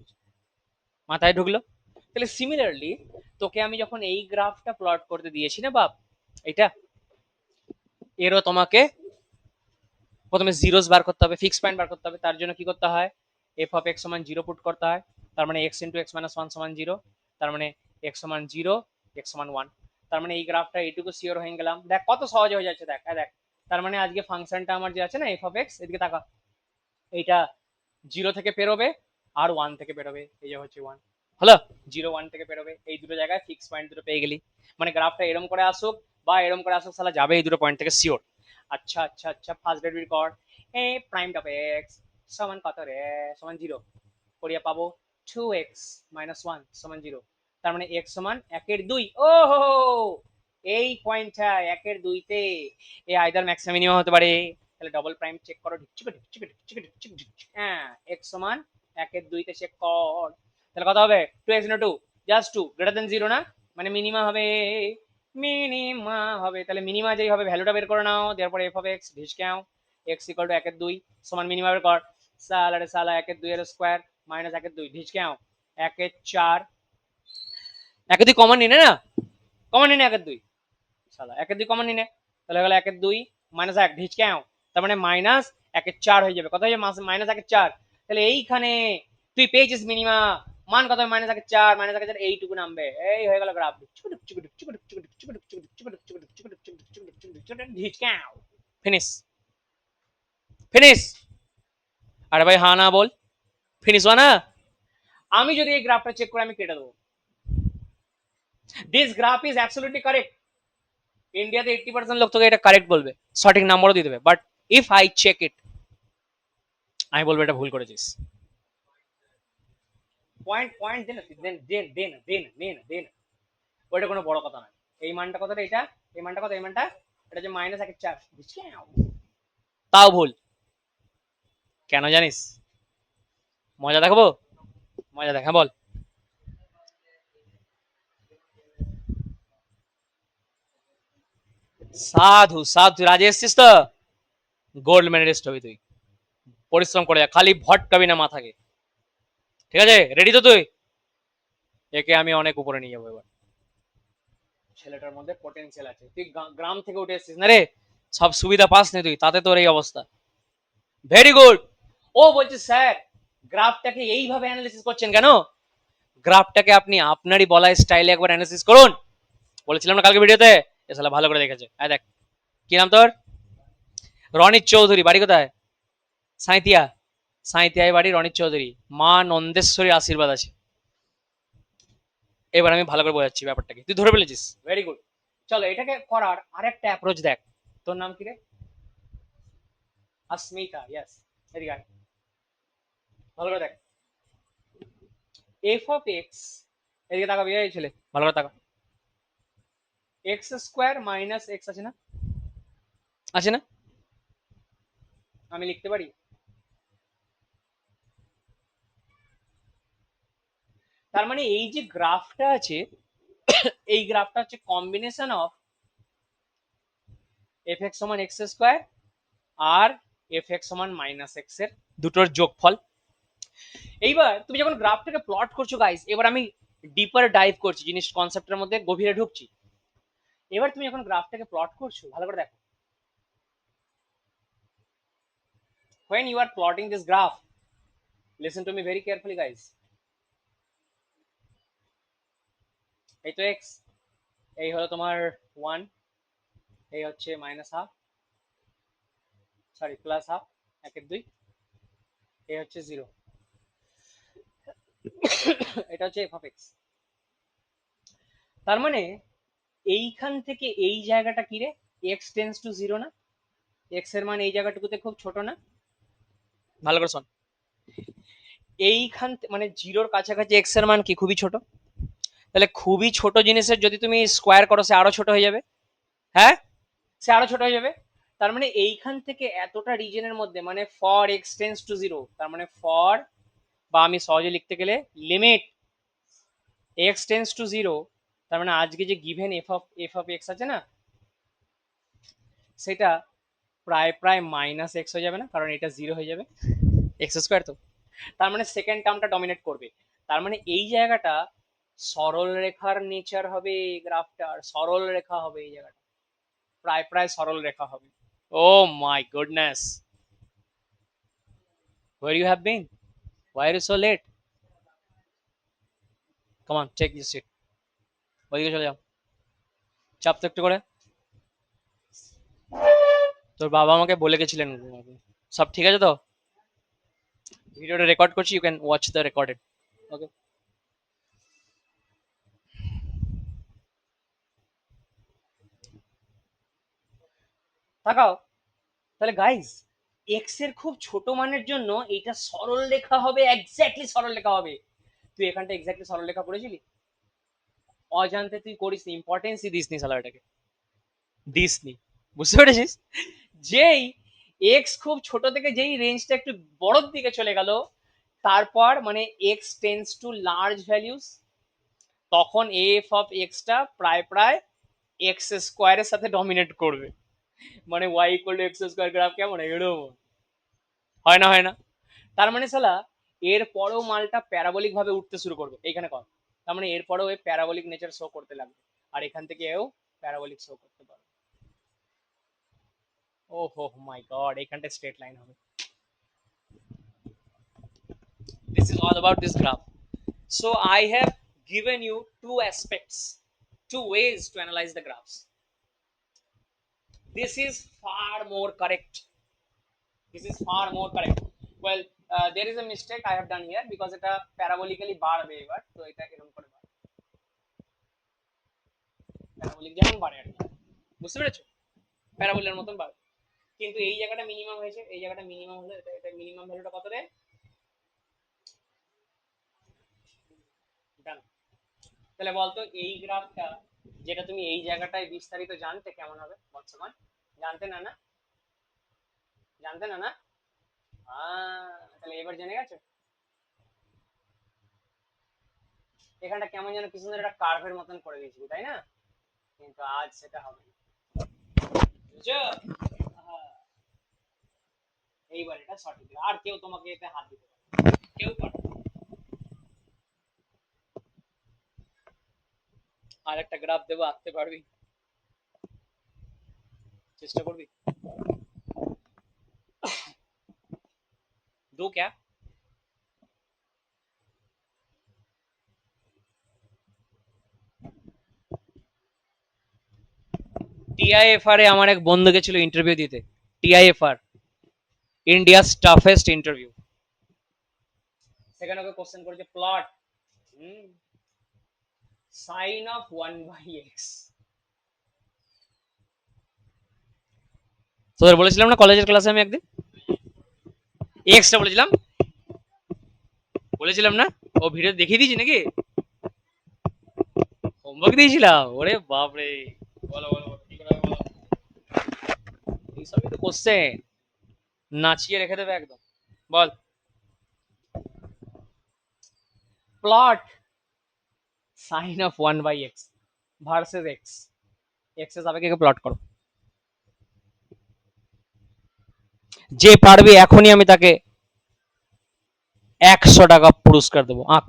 মাথায় ঢুকলো? তাহলে সিমিলারলি তোকে আমি যখন এই গ্রাফটা প্লট করতে দিয়েছি না বাপ, এটা এরও তোমাকে প্রথমে জিরোস বার করতে হবে, ফিক্স পয়েন্ট বার করতে হবে, তার জন্য কি করতে হয়, এফ অফ এক্স সমান 0 পুট করতে হয়, তার মানে এক্স ইন্টু এক্স মাইনাস 1 সমান 0, তার মানে এক্স সমান 0, এক্স সমান 1, তার মানে এই গ্রাফটা এইটুকু শিওর হয়ে গেলাম, দেখ কত সহজ হয়ে যাচ্ছে, দেখ দেখ, তার মানে আজকে ফাংশনটা আমার যে আছে না এফ অফ এক্স, এদিকে তাকা, এইটা 0 থেকে বেরোবে আর 1 থেকে বেরোবে, এই যে হচ্ছে 1, হলো, 0 1 থেকে বেরোবে, এই দুটো জায়গায় ফিক্স পয়েন্ট দুটো পেয়ে গেলি, মানে গ্রাফটা এরম করে আসুক বা এরম করে আসুক, সালা যাবে এই দুটো পয়েন্ট থেকে শিওর। আচ্ছা আচ্ছা আচ্ছা, ফার্স্ট ডেরিভেটিভ কর, এ প্রাইম অফ এক্স সমান কত রে, সমান 0, করিয়া পাবো 2x মাইনাস 1 সমান 0, তার মানে x সমান 1/2, ও হো, এই পয়েন্টটা 1/2-তে এ আইদার ম্যাক্সিমাম মিনিমাম হতে পারে, তাহলে ডবল প্রাইম চেক করো, ঢিকচিকে ঢিকচিকে ঢিকচিকে ঢিকচিকে ঢিকচিকে, হ্যাঁ, x সমান 1/2-তে চেক কর, তাহলে কত হবে, 2x না 2, জাস্ট 2 গ্রেটার দেন 0 না, মানে মিনিমা হবে, মিনিমা হবে, তাহলে মিনিমা যেই হবে ভ্যালুটা বের করে নাও, তারপরে f of x ঢিসকাও, x equal to 1/2 সমান মিনিমা বের কর, সালা রে সালা 1/2 এর স্কয়ার মাইনাস 1/2 ঢিসকাও, 1/4, 1/2 কমন নিনে না, কমন নিনে 1/2, সালা 1/2 কমন নিনে, তাহলে হলো 1/2 মাইনাস 1 ঢিচকাও, তার মানে মাইনাস 1/4 হয়ে যাবে, কত হয়ে যাবে, -1/4, তাহলে এইখানে তুই পেয়েছিস মিনিমা মান কত হবে -4 -4 এইটুকু নামবে, এই হয়ে গেল গ্রাফ। Finish finish. আরে ভাই হ্যাঁ না বল, ফিনিশ হয় না? আমি যদি এই গ্রাফটা চেক করে আমি কেটে দেবো। This graph is absolutely correct. ইন্ডিয়াতে 80% লোক তোকে এটা কারেক্ট বলবে, সঠিক নাম্বারও দিয়ে দেবে, but if I check it, আমি বলবো এটা ভুল করেছিস। পয়েন্ট পয়েন্ট দে না, দেন দেন দেন দেন দেন দেন, ওইটা কোনো বড় কথা নয়। এই মানটা কতটা, এটা এই মানটা কত, এই মানটা এটা যে -1/4, তাও ভুল। কেন জানিস? মজা দেখাবো, মজা দেখা বল। সাধু সাধু রাজে এসছিস তো, গোল্ড মেডেলিস্ট হবি তুই। পরিশ্রম করে যা, খালি ভটকাবি না মাথাকে, ঠিক আছে? রেডি তো তুই? একে আমি অনেক উপরে নিয়ে যাবো এবার। ছেলেটার মধ্যে পটেনশিয়াল আছে। তুই গ্রাম থেকে উঠে এসেছিস না রে, সব সুবিধা পাস নি তুই, তাতে তোর এই অবস্থা। Very good. ও বলছে স্যার গ্রাফটাকে এইভাবে অ্যানালিসিস করছেন কেন? গ্রাফটাকে আপনি আপনারই বলা স্টাইলে একবার অ্যানালিসিস করুন। বলেছিলাম না কালকে ভিডিওতে, এ শালা ভালো করে দেখেছে। আয় দেখ, কি নাম তোর? রনিত চৌধুরী, বাড়ি কোথায়? সাঁইতিয়া। সাঁইতিয়ায় বাড়ি রনিত চৌধুরী, মা নন্দেশ্বরী আশীর্বাদ আছে। এবার আমি ভালো করে বোঝাচ্ছি ব্যাপারটাকে, তুই ধরে ফেলেছিস, ভেরি গুড। চলো এটাকে করার আরেকটা অ্যাপ্রোচ দেখ। তোর নাম কি রে? अस्मिता, यस। এদিকে আয়, ভালো করে দেখ। এফ অফ এক্স, এদিকে তাকাবি এই ছেলে, ভালো করে তাকা। এক্স স্কোয়ার মাইনাস এক্স আছে না, আছে না? আমি লিখতে পারি, তার মানে এই যে গ্রাফটা আছে, এই গ্রাফটা হচ্ছে কম্বিনেশন অফ এফ এক্স সমান এক্স স্কোয়ার আর এফ এক্স সমান মাইনাস এক্স এর দুটোর যোগফল। এইবার তুমি যখন গ্রাফটাকে প্লট করছো গাইস, এবার আমি ডিপার ডাইভ করছি, জিনিস কনসেপ্টের মধ্যে গভীরে ঢুকছি। এবার তুমি যখন গ্রাফটাকে প্লট করছো, ভালো করে দেখো, when you are plotting this graph, listen to me very carefully guys, এই তো এক্স, এই হলো তোমার 1, এই হচ্ছে minus half, sorry plus half, 1/2, এই হচ্ছে 0, এটা হচ্ছে এফ অফ এক্স। তার মানে এইখান থেকে এই জায়গাটা কি রে, এক্স টেন্স টু 0 না? এক্স এর মান এই জায়গাটুকুতে খুব ছোট না? ভালো করে শোন, এইখান মানে 0-র কাছাকাছি এক্স এর মান কি খুবই ছোট? তাহলে খুবই ছোট জিনিসের যদি তুমি স্কোয়ার করো, সে আরো ছোট হয়ে যাবে। হ্যাঁ, সে আরো ছোট হয়ে যাবে। তার মানে এইখান থেকে এতটা রিজনের মধ্যে, মানে ফর এক্স টেন্স টু 0, তার মানে ফর, বা আমি সহজে লিখতে গেলে লিমিট এক্স টেন্স টু 0, তার মানে আজকে যে গিভেন এফ অফ এক্স আছে না, সেটা প্রায় প্রায় মাইনাস এক্স হয়ে যাবে না, কারণ এটা 0 হয়ে যাবে, এক্স স্কোয়ার তো। তার মানে সেকেন্ড টার্মটা ডমিনেট করবে। তার মানে এই জায়গাটা সরল রেখার নেচার হবে, গ্রাফটার সরল রেখা হবে এই জায়গাটা, প্রায় প্রায় সরল রেখা হবে। Oh my goodness, where you have been, why are you so late, come on take this seat, ওইদিকে চলে যাও, চাপ তো একটু করে। তোর বাবা আমাকে বলে গেছিলেন, সব ঠিক আছে তো? ভিডিওটা রেকর্ড করছি, you can watch the recorded, okay? তাকাও তাহলে গাইস, এক্স এর খুব ছোট মানের জন্য এটা সরল রেখা হবে, এক্স্যাক্টলি সরল রেখা হবে। তুই এখানটা এক্স্যাক্টলি সরল রেখা করেছিলি? অজান্তে তুই করিস নি, ইম্পর্টেন্সই দিস নি শালাটাকে, দিস নি, বুঝতে পেরেছিস? যেই এক্স খুব ছোট থেকে যেই রেঞ্জটা একটু বড়র দিকে চলে গেল, তারপর মানে x tends to large values, তখন এফ অফ এক্সটা প্রায় প্রায় এক্স স্কোয়ারের সাথে ডমিনেট করবে। মানে y equal to x square graph কেমন এরকম হয় না, হয় না? তার মানে শালা এর পরেও মালটা প্যারাবলিক ভাবে উঠতে শুরু করবে এইখানে কর। তার মানে এর পরেও এই প্যারাবলিক নেচার শো করতে লাগবে, আর এখান থেকে এও প্যারাবলিক শো করতে পারবে। ও হো মাই গড, এইখানটা স্ট্রেট লাইন হবে। This is all about this graph. So I have given you two aspects, two ways to analyze the graphs. This is far more correct. This is far more correct. Well, there is a mistake I have done here because এটা প্যারাবোলিক্যালি বাড়বে এবার, তো এটা এরকম করে বাড়বে, প্যারাবোলিক যেমন বাড়ে আর কি, বুঝতে পেরেছো? প্যারাবোলের মতন বাড়বে, কিন্তু এই জায়গাটা মিনিমাম হয়েছে, এই জায়গাটা মিনিমাম হলে এটা এটা মিনিমাম ভ্যালুটা কত রে? ডান। তাহলে বলতো এই গ্রাফটা, যেটা তুমি এই জায়গাটায় বিস্তারিত জানতে, কেমন হবে বর্তমান? জানতে না না? জানতে না না? তাহলে এবার জেনে গেছো এখানটা কেমন যেন কিছু একটা কার্ভের মতন করে দিয়েছি, তাই না? কিন্তু আজ সেটা হবে না, বুঝছো? এইবার এটা সঠিক, আর কেউ তোমাকে এতে হাত দিতে পারে, কেউ পারে। আর একটা গ্রাফ দেবো, আঁকতে পারবি? চেষ্টা করবি? দো क्या? টিআইএফআর এ আমার এক বন্ধু গেছিল ইন্টারভিউ দিতে। TIFR, India's toughest interview. সেখানে ওকে কোশ্চেন করেছে প্লট সাইন অফ 1/x। তোদের বলেছিলাম না কলেজের ক্লাসে আমি একদিন এক্সটা বলেছিলাম, বলেছিলাম না? ও ভিডিও দেখিয়ে দিয়েছি নাকি? হোমওয়ার্ক দিয়েছিলাম? ওরে বাপ রে! বলো বলো বলো, কি করে বলো? এইসবই তো কোশ্চেন, নাচিয়ে রেখে দেবে একদম। বল। Plot sine of 1/x versus x, x এর সাপেক্ষে প্লট করো। যে পারবে এখনই আমি তাকে 100 টাকা পুরস্কার দেবো, আঁক।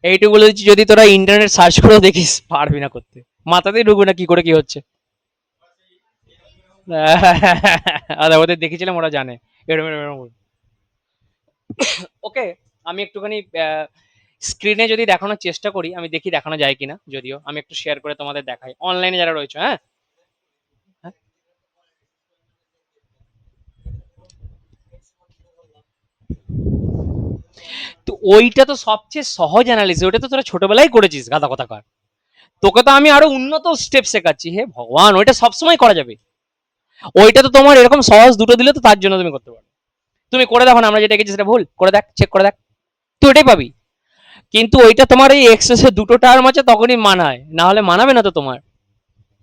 এইটুকু বলে দিচ্ছি, যদি তোরা ইন্টারনেট সার্চ করেও দেখিস পারবি না করতে, মাথাতেই ঢুকবে না কি করে কি হচ্ছে। আরে ওদের দেখেছিলাম, ওরা জানে এরকম এরকম। ওকে, আমি একটুখানি স্ক্রিনে যদি দেখানোর চেষ্টা করি, আমি দেখি দেখানো যায় কিনা, যদিও আমি একটু শেয়ার করে তোমাদের দেখাই, অনলাইনে যারা রয়েছে। হ্যাঁ, তো ওইটা তো সবচেয়ে সহজ অ্যানালিসিস, ওটা তো তোরা ছোটবেলায় করেছিস গাদা কথা কার। তোকে তো আমি আরো উন্নত স্টেপ শেখাচ্ছি, হে ভগবান, ওইটা সবসময় করা যাবে। ওইটা তো তোমার এরকম সহজ দুটো দিলে তো তার জন্য তুমি করতে পারো। তুমি করে দেখো না, আমরা যেটা এঁকেছি সেটা ভুল, করে দেখ, চেক করে দেখ, তুই ওটাই পাবি। কিন্তু ওইটা তোমার এই এক্সেসে দুটো টার্ম আছে, তখনই মানায়, না হলে মানাবে না তো তোমার।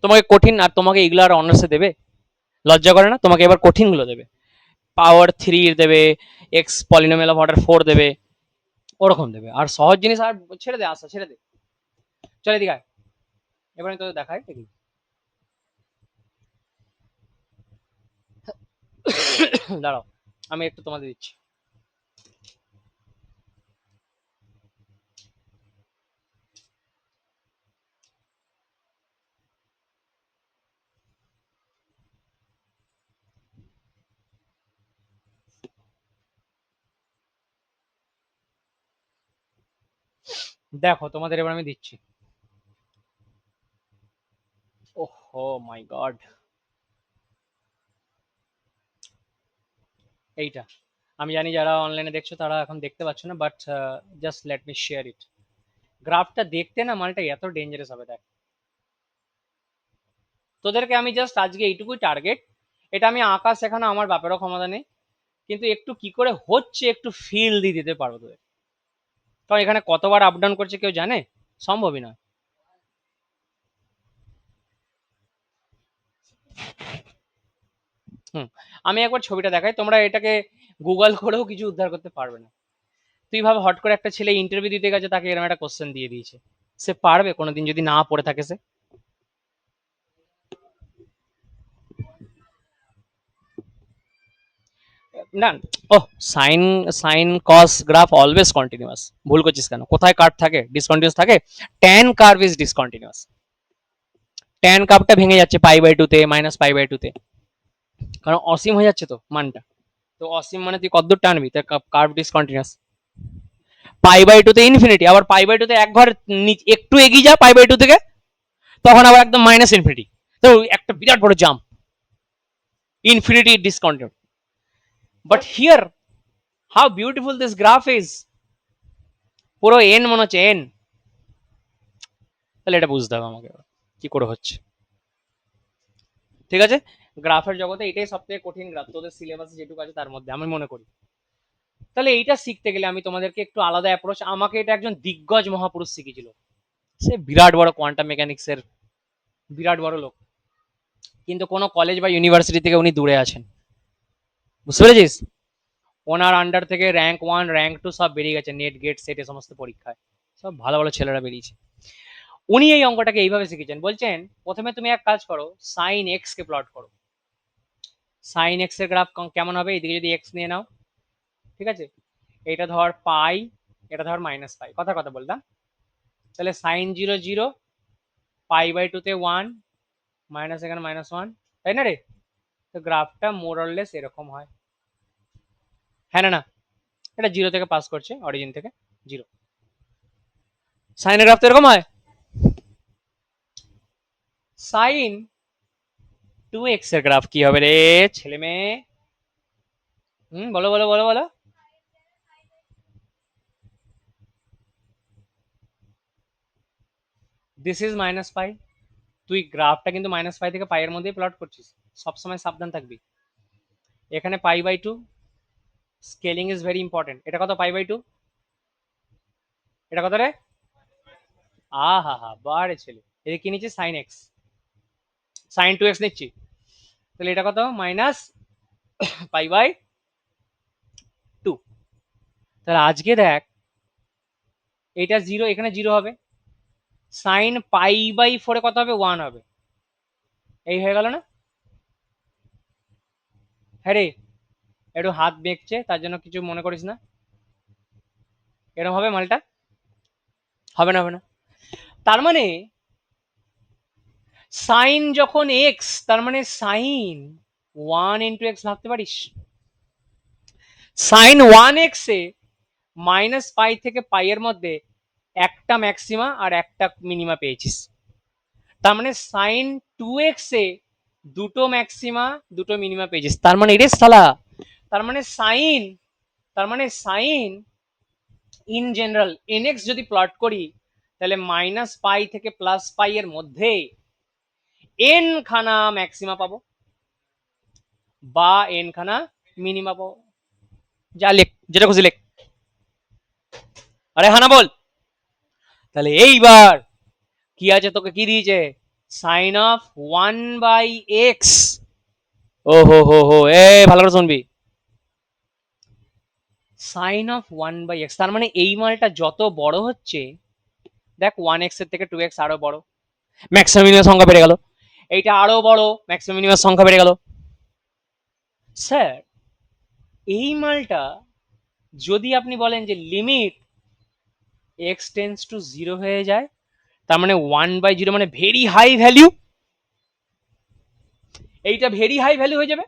তোমাকে কঠিন, আর তোমাকে এগুলো আর অনার্সে দেবে? লজ্জা করে না? তোমাকে এবার কঠিনগুলো দেবে, পাওয়ার 3 দেবে, এক্স পলিনোমিয়াল অফ অর্ডার 4 দেবে, ওরকম দেবে। আর সহজ জিনিস আর ছেড়ে দে, আশা ছেড়ে দে। চলে দিকে আয়, এবার আমি তোদের দেখাই দেখি। দাঁড়াও, আমি একটু তোমাদের দিচ্ছি। দেখো তোমাদের এবার আমি দিচ্ছি। ওহো মাই গড, এইটা আমি জানি যারা অনলাইনে দেখছো তারা এখন দেখতে পাচ্ছ না, but just let me share it. গ্রাফটা দেখতে না মালটা এত ডেঞ্জারাস হবে, দেখ। তোদেরকে আমি জাস্ট আজকে এইটুকুই টার্গেট, এটা আমি আঁকা শেখানো আমার বাপেরও ক্ষমতা নেই, কিন্তু একটু কি করে হচ্ছে একটু ফিল দিয়ে দিতে পারবো তোদের। কারণ এখানে কতবার আপ ডাউন করছে কেউ জানে? সম্ভবই না। হুম, আমি একবার ছবিটা দেখাই, তোমরা এটাকে গুগল করেও কিছু উদ্ধার করতে পারবে না। তুই ভাবে হট করে একটা ছেলে ইন্টারভিউ দিতে গেছে, তাকে এরকম একটা কোশ্চেন দিয়ে দিয়েছে, সে পারবে কোনোদিন যদি না পড়ে থাকে সে? না। ও, sine sine cos graph always continuous, ভুল করছিস কেন? কোথায় কার্ভ থাকে? ডিসকন্টিনিউয়াস থাকে। Tan curve is discontinuous, tan কার্ভটা ভেঙে যাচ্ছে পাই বাই টু তে, মাইনাস পাই বাই টু তে, কারণ অসীম হয়ে যাচ্ছে তো মানটা। তো অসীম মানে তুই কতদূর টানবি, তার curve discontinuous. Pi by two তে ইনফিনিটি, আবার পাই বাই টু তে এক ঘর একটু এগিয়ে যা পাই বাই টু থেকে, তখন আবার একদম মাইনাস ইনফিনিটি। তো একটা বিরাট বড় jump, infinity discontinued. But here how beautiful this graph is, পুরো এন মনে হচ্ছে এন। তাহলে এটা বুঝতে হবে আমাকে কি করে হচ্ছে। ঠিক আছে, গ্রাফের জগতে এটাই সব থেকে কঠিন গ্রাফ, তোদের সিলেবাসে যেটুকু আছে তার মধ্যে আমি মনে করি। তাহলে এইটা শিখতে গেলে আমি তোমাদেরকে একটু আলাদা অ্যাপ্রোচ, আমাকে এটা একজন দিগ্গজ মহাপুরুষ শিখিয়েছিল, সে বিরাট বড় কোয়ান্টাম মেকানিক্স এর বিরাট বড় লোক, কিন্তু কোনো কলেজ বা ইউনিভার্সিটি থেকে উনি দূরে আছেন, বুঝতে পেরেছিস? ওনার আন্ডার থেকে র্যাঙ্ক 1 র্যাঙ্ক 2 সব বেরিয়ে গেছে, নেট গেট সেট এ সমস্ত পরীক্ষায় সব ভালো ভালো ছেলেরা বেরিয়েছে। উনি এই অঙ্কটাকে এইভাবে শিখেছেন, বলছেন প্রথমে তুমি এক কাজ করো, সাইন এক্স কে প্লট করো। সাইন এক্স এর গ্রাফ কেমন হবে, এদিকে যদি এক্স নিয়ে নাও, ঠিক আছে, এটা ধর পাই, এটা ধর মাইনাস পাই, কথা কথা বললাম। তাহলে সাইন 0 0, পাই বাই টু তে 1, মাইনাস এখানে -1, তাই না রে? তো গ্রাফটা মোর অর লেস এরকম হয়, হ্যাঁ না না? এটা 0 থেকে পাস করছে, অরিজিন থেকে 0। সাইনের গ্রাফ তো এরকম হয়। সাইন 2x এর গ্রাফ কি হবে রে ছেলে মেয়ে? বলো বলো বলো বলো। দিস ইজ মাইনাস পাই। তুই গ্রাফটা কিন্তু মাইনাস পাই থেকে পাই এর মধ্যেই প্লট করছিস, সবসময় সাবধান থাকবি। এখানে pi by two, scaling is very important. এটা কত পাই বাই টু, এটা কত রে? হা হা বারে ছেলে, এদিকে কি নিচ্ছি সাইন এক্স, সাইন 2x নিচ্ছি, তাহলে এটা কত মাইনাস পাই বাই টু। তাহলে আজকে দেখ, এটা 0, এখানে 0 হবে, সাইন পাই বাই 4 কত হবে 1 হবে, এই হয়ে গেল না? হ্যাঁ রে, একটু হাত বেঁকছে তার জন্য কিছু মনে করিস না, এরকম হবে মালটা, হবে না হবে না। তার মানে সাইন যখন এক্স, তার মানে সাইন 1 × x ভাবতে পারিস, সাইন 1x এ মাইনাস পাই থেকে পাই এর মধ্যে একটা ম্যাক্সিমা আর একটা মিনিমা পেয়েছিস, তার মানে সাইন 2x এ দুটো ম্যাক্সিমা দুটো মিনিমা পেয়েছিস, তার মানে রে সালা, তার মানে সাইন, তার মানে সাইন ইন জেনারেল nx যদি প্লট করি, তাহলে মাইনাস পাই থেকে প্লাস পাই এর মধ্যে n খানা ম্যাক্সিমা পাবো বা n খানা মিনিমা পাবো, যা লেখ যেটা খুশি লেখ। আরে হানা বল। তাহলে এইবার কি আছে, তোকে কি দিয়েছে, সাইন অফ 1/x। ও হো হো হো, এ ভালো করে শুনবি, সাইন অফ 1/x, তার মানে এই মালটা যত বড় হচ্ছে, দেখ 1x এর থেকে 2x আরো বড়, ম্যাক্সিমাম মিনিমাম সংখ্যা বেড়ে গেল, এইটা আরো বড়, ম্যাক্সিমাম মিনিমাম সংখ্যা বেড়ে গেল। স্যার এই মালটা যদি আপনি বলেন যে লিমিট x টেন্স টু 0 হয়ে যায়, তার মানে 1/0 মানে ভেরি হাই ভ্যালু, এইটা ভেরি হাই ভ্যালু হয়ে যাবে,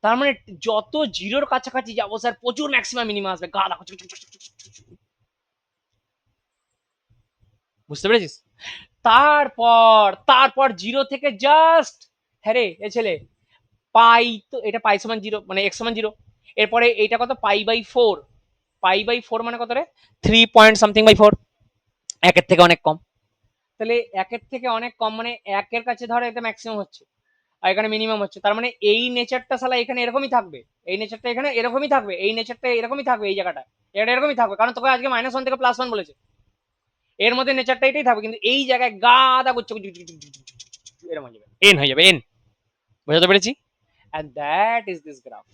তার মানে যত জিরোর কাছাকাছি যাবো স্যার প্রচুর ম্যাক্সিমাম মিনিমাম আসবে, গাদা, বুঝতে পেরেছিস? তারপর তারপর 0 থেকে জাস্ট, হ্যাঁ রে এ ছেলে, পাই, তো এটা পাই সমান 0 মানে x সমান 0, এরপরে এইটা কত পাই বাই 4, পাই বাই 4 মানে কত রে 3 পয়েন্ট সামথিং বাই 4, একের থেকে অনেক কম, তাহলে একের থেকে অনেক কম মানে একের কাছে ধরো এটা ম্যাক্সিমাম হচ্ছে আর এখানে মিনিমাম হচ্ছে, তার মানে এই নেচারটা শালা এখানে এরকমই থাকবে, এই নেচারটা এখানে এরকমই থাকবে, এই নেচারটা এরকমই থাকবে, এই জায়গাটা এটা এরকমই থাকবে, কারণ তোকে আজকে -1 থেকে +1 বলেছে, এর মধ্যে নেচারটা এটাই থাকবে, কিন্তু এই জায়গায় গাদা করছে এরকম হয়ে যাবে, এন হয়ে যাবে এন, বুঝাতে পেরেছি? And that is this graph.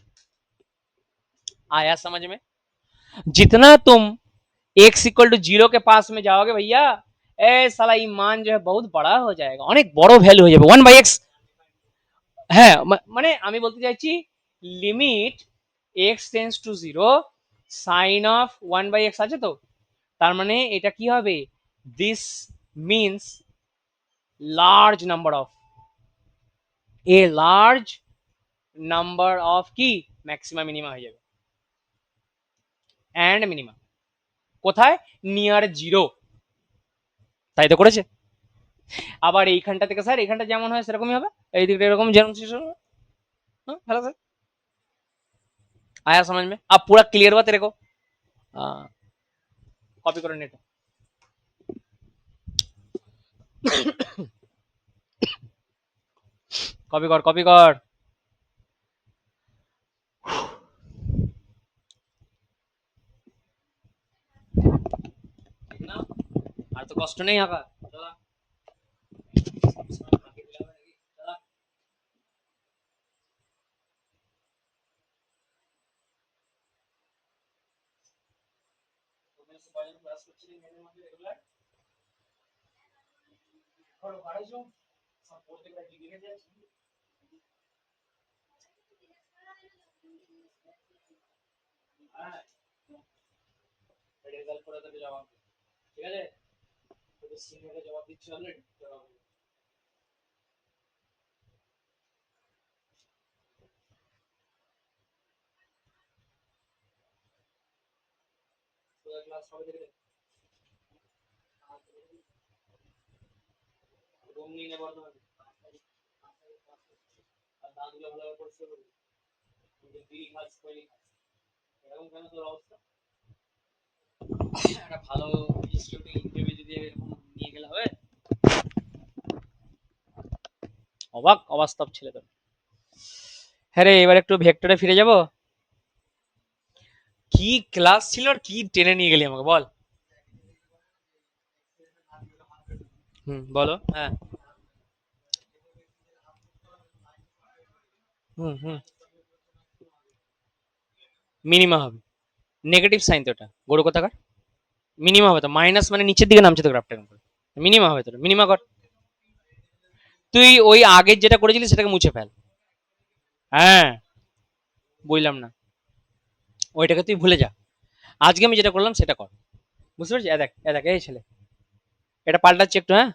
आया समझ में? जितना तुम x इक्वल टू 0 के पास में जाओगे भैया, ए साला ईमान जो है बहुत बड़ा हो जाएगा, অনেক বড় ভ্যালু হয়ে যাবে 1/x। হ্যাঁ মানে আমি বলতে চাইছি limit x tends to 0 sine of 1/x আছে তো, তার মানে এটা কি হবে, this means large number of, a large number of কি ম্যাক্সিমা মিনিমা হয়ে যাবে, অ্যান্ড মিনিমা কোথায়, নিয়ার জিরো, তাই তো করেছে। আবার এইখানটা থেকে স্যার এখানটা যেমন হয় সেরকমই হবে, এই দিকটা এরকম যেমন শেষ হবে। हाँ, हेलो सर, आया समझ में, अब पूरा क्लियर हुआ तेरे को। कॉपी करो नेट, कॉपी कर कॉपी कर। ना আর তো কষ্ট নেই আঁকা, চলা চলা। ক্লাস করছিলি মেনের মধ্যে রেগুলার করো বাড়াইছো সব পড়তে গেলে লিখে যাচ্ছি। হ্যাঁ, রেজাল্ট করে তোকে জবাব দিই, ঠিক আছে, তোকে সিনিয়রে জবাব দিচ্ছি অলরেডি, জবাব দিই। তোদের ক্লাস কবে থেকে দেবে? রুম নিয়ে নে বর্ধমানে, আর দাঁতগুলো ভালোভাবে পরিষ্কার করবি, বিড়ি খাস খৈনি খাস, এরকম কেন তোর অবস্থা? একটা ভালো ইনস্টিটিউটে ইন্টারভিউ দিতে এরকম নিয়ে গেলে হবে? অবাক অবাস্তব ছেলে তো। হ্যাঁ রে, এবার একটু ভেক্টরে ফিরে যাব। কি ক্লাস ছিল আর কি টেনে নিয়ে গেলি আমাকে বল। হুম, বলো, হ্যাঁ। হুম হুম, মিনিমা হবে, নেগেটিভ সাইন তো এটা গরু কোথাকার, মিনিমা হবে তো, মাইনাস মানে নিচের দিকে নামছে তো গ্রাফটা, মিনিমা হবে তো, মিনিমা কর। তুই ওই আগের যেটা করেছিলি সেটাকে মুছে ফেল। হ্যাঁ, বুঝলাম না, ওইটাকে তুই ভুলে যা, আজকে আমি যেটা করলাম সেটা কর, বুঝতে পারছিস? এ দেখ এ দেখ, এই ছেলে, এটা পাল্টাচ্ছি একটু, হ্যাঁ।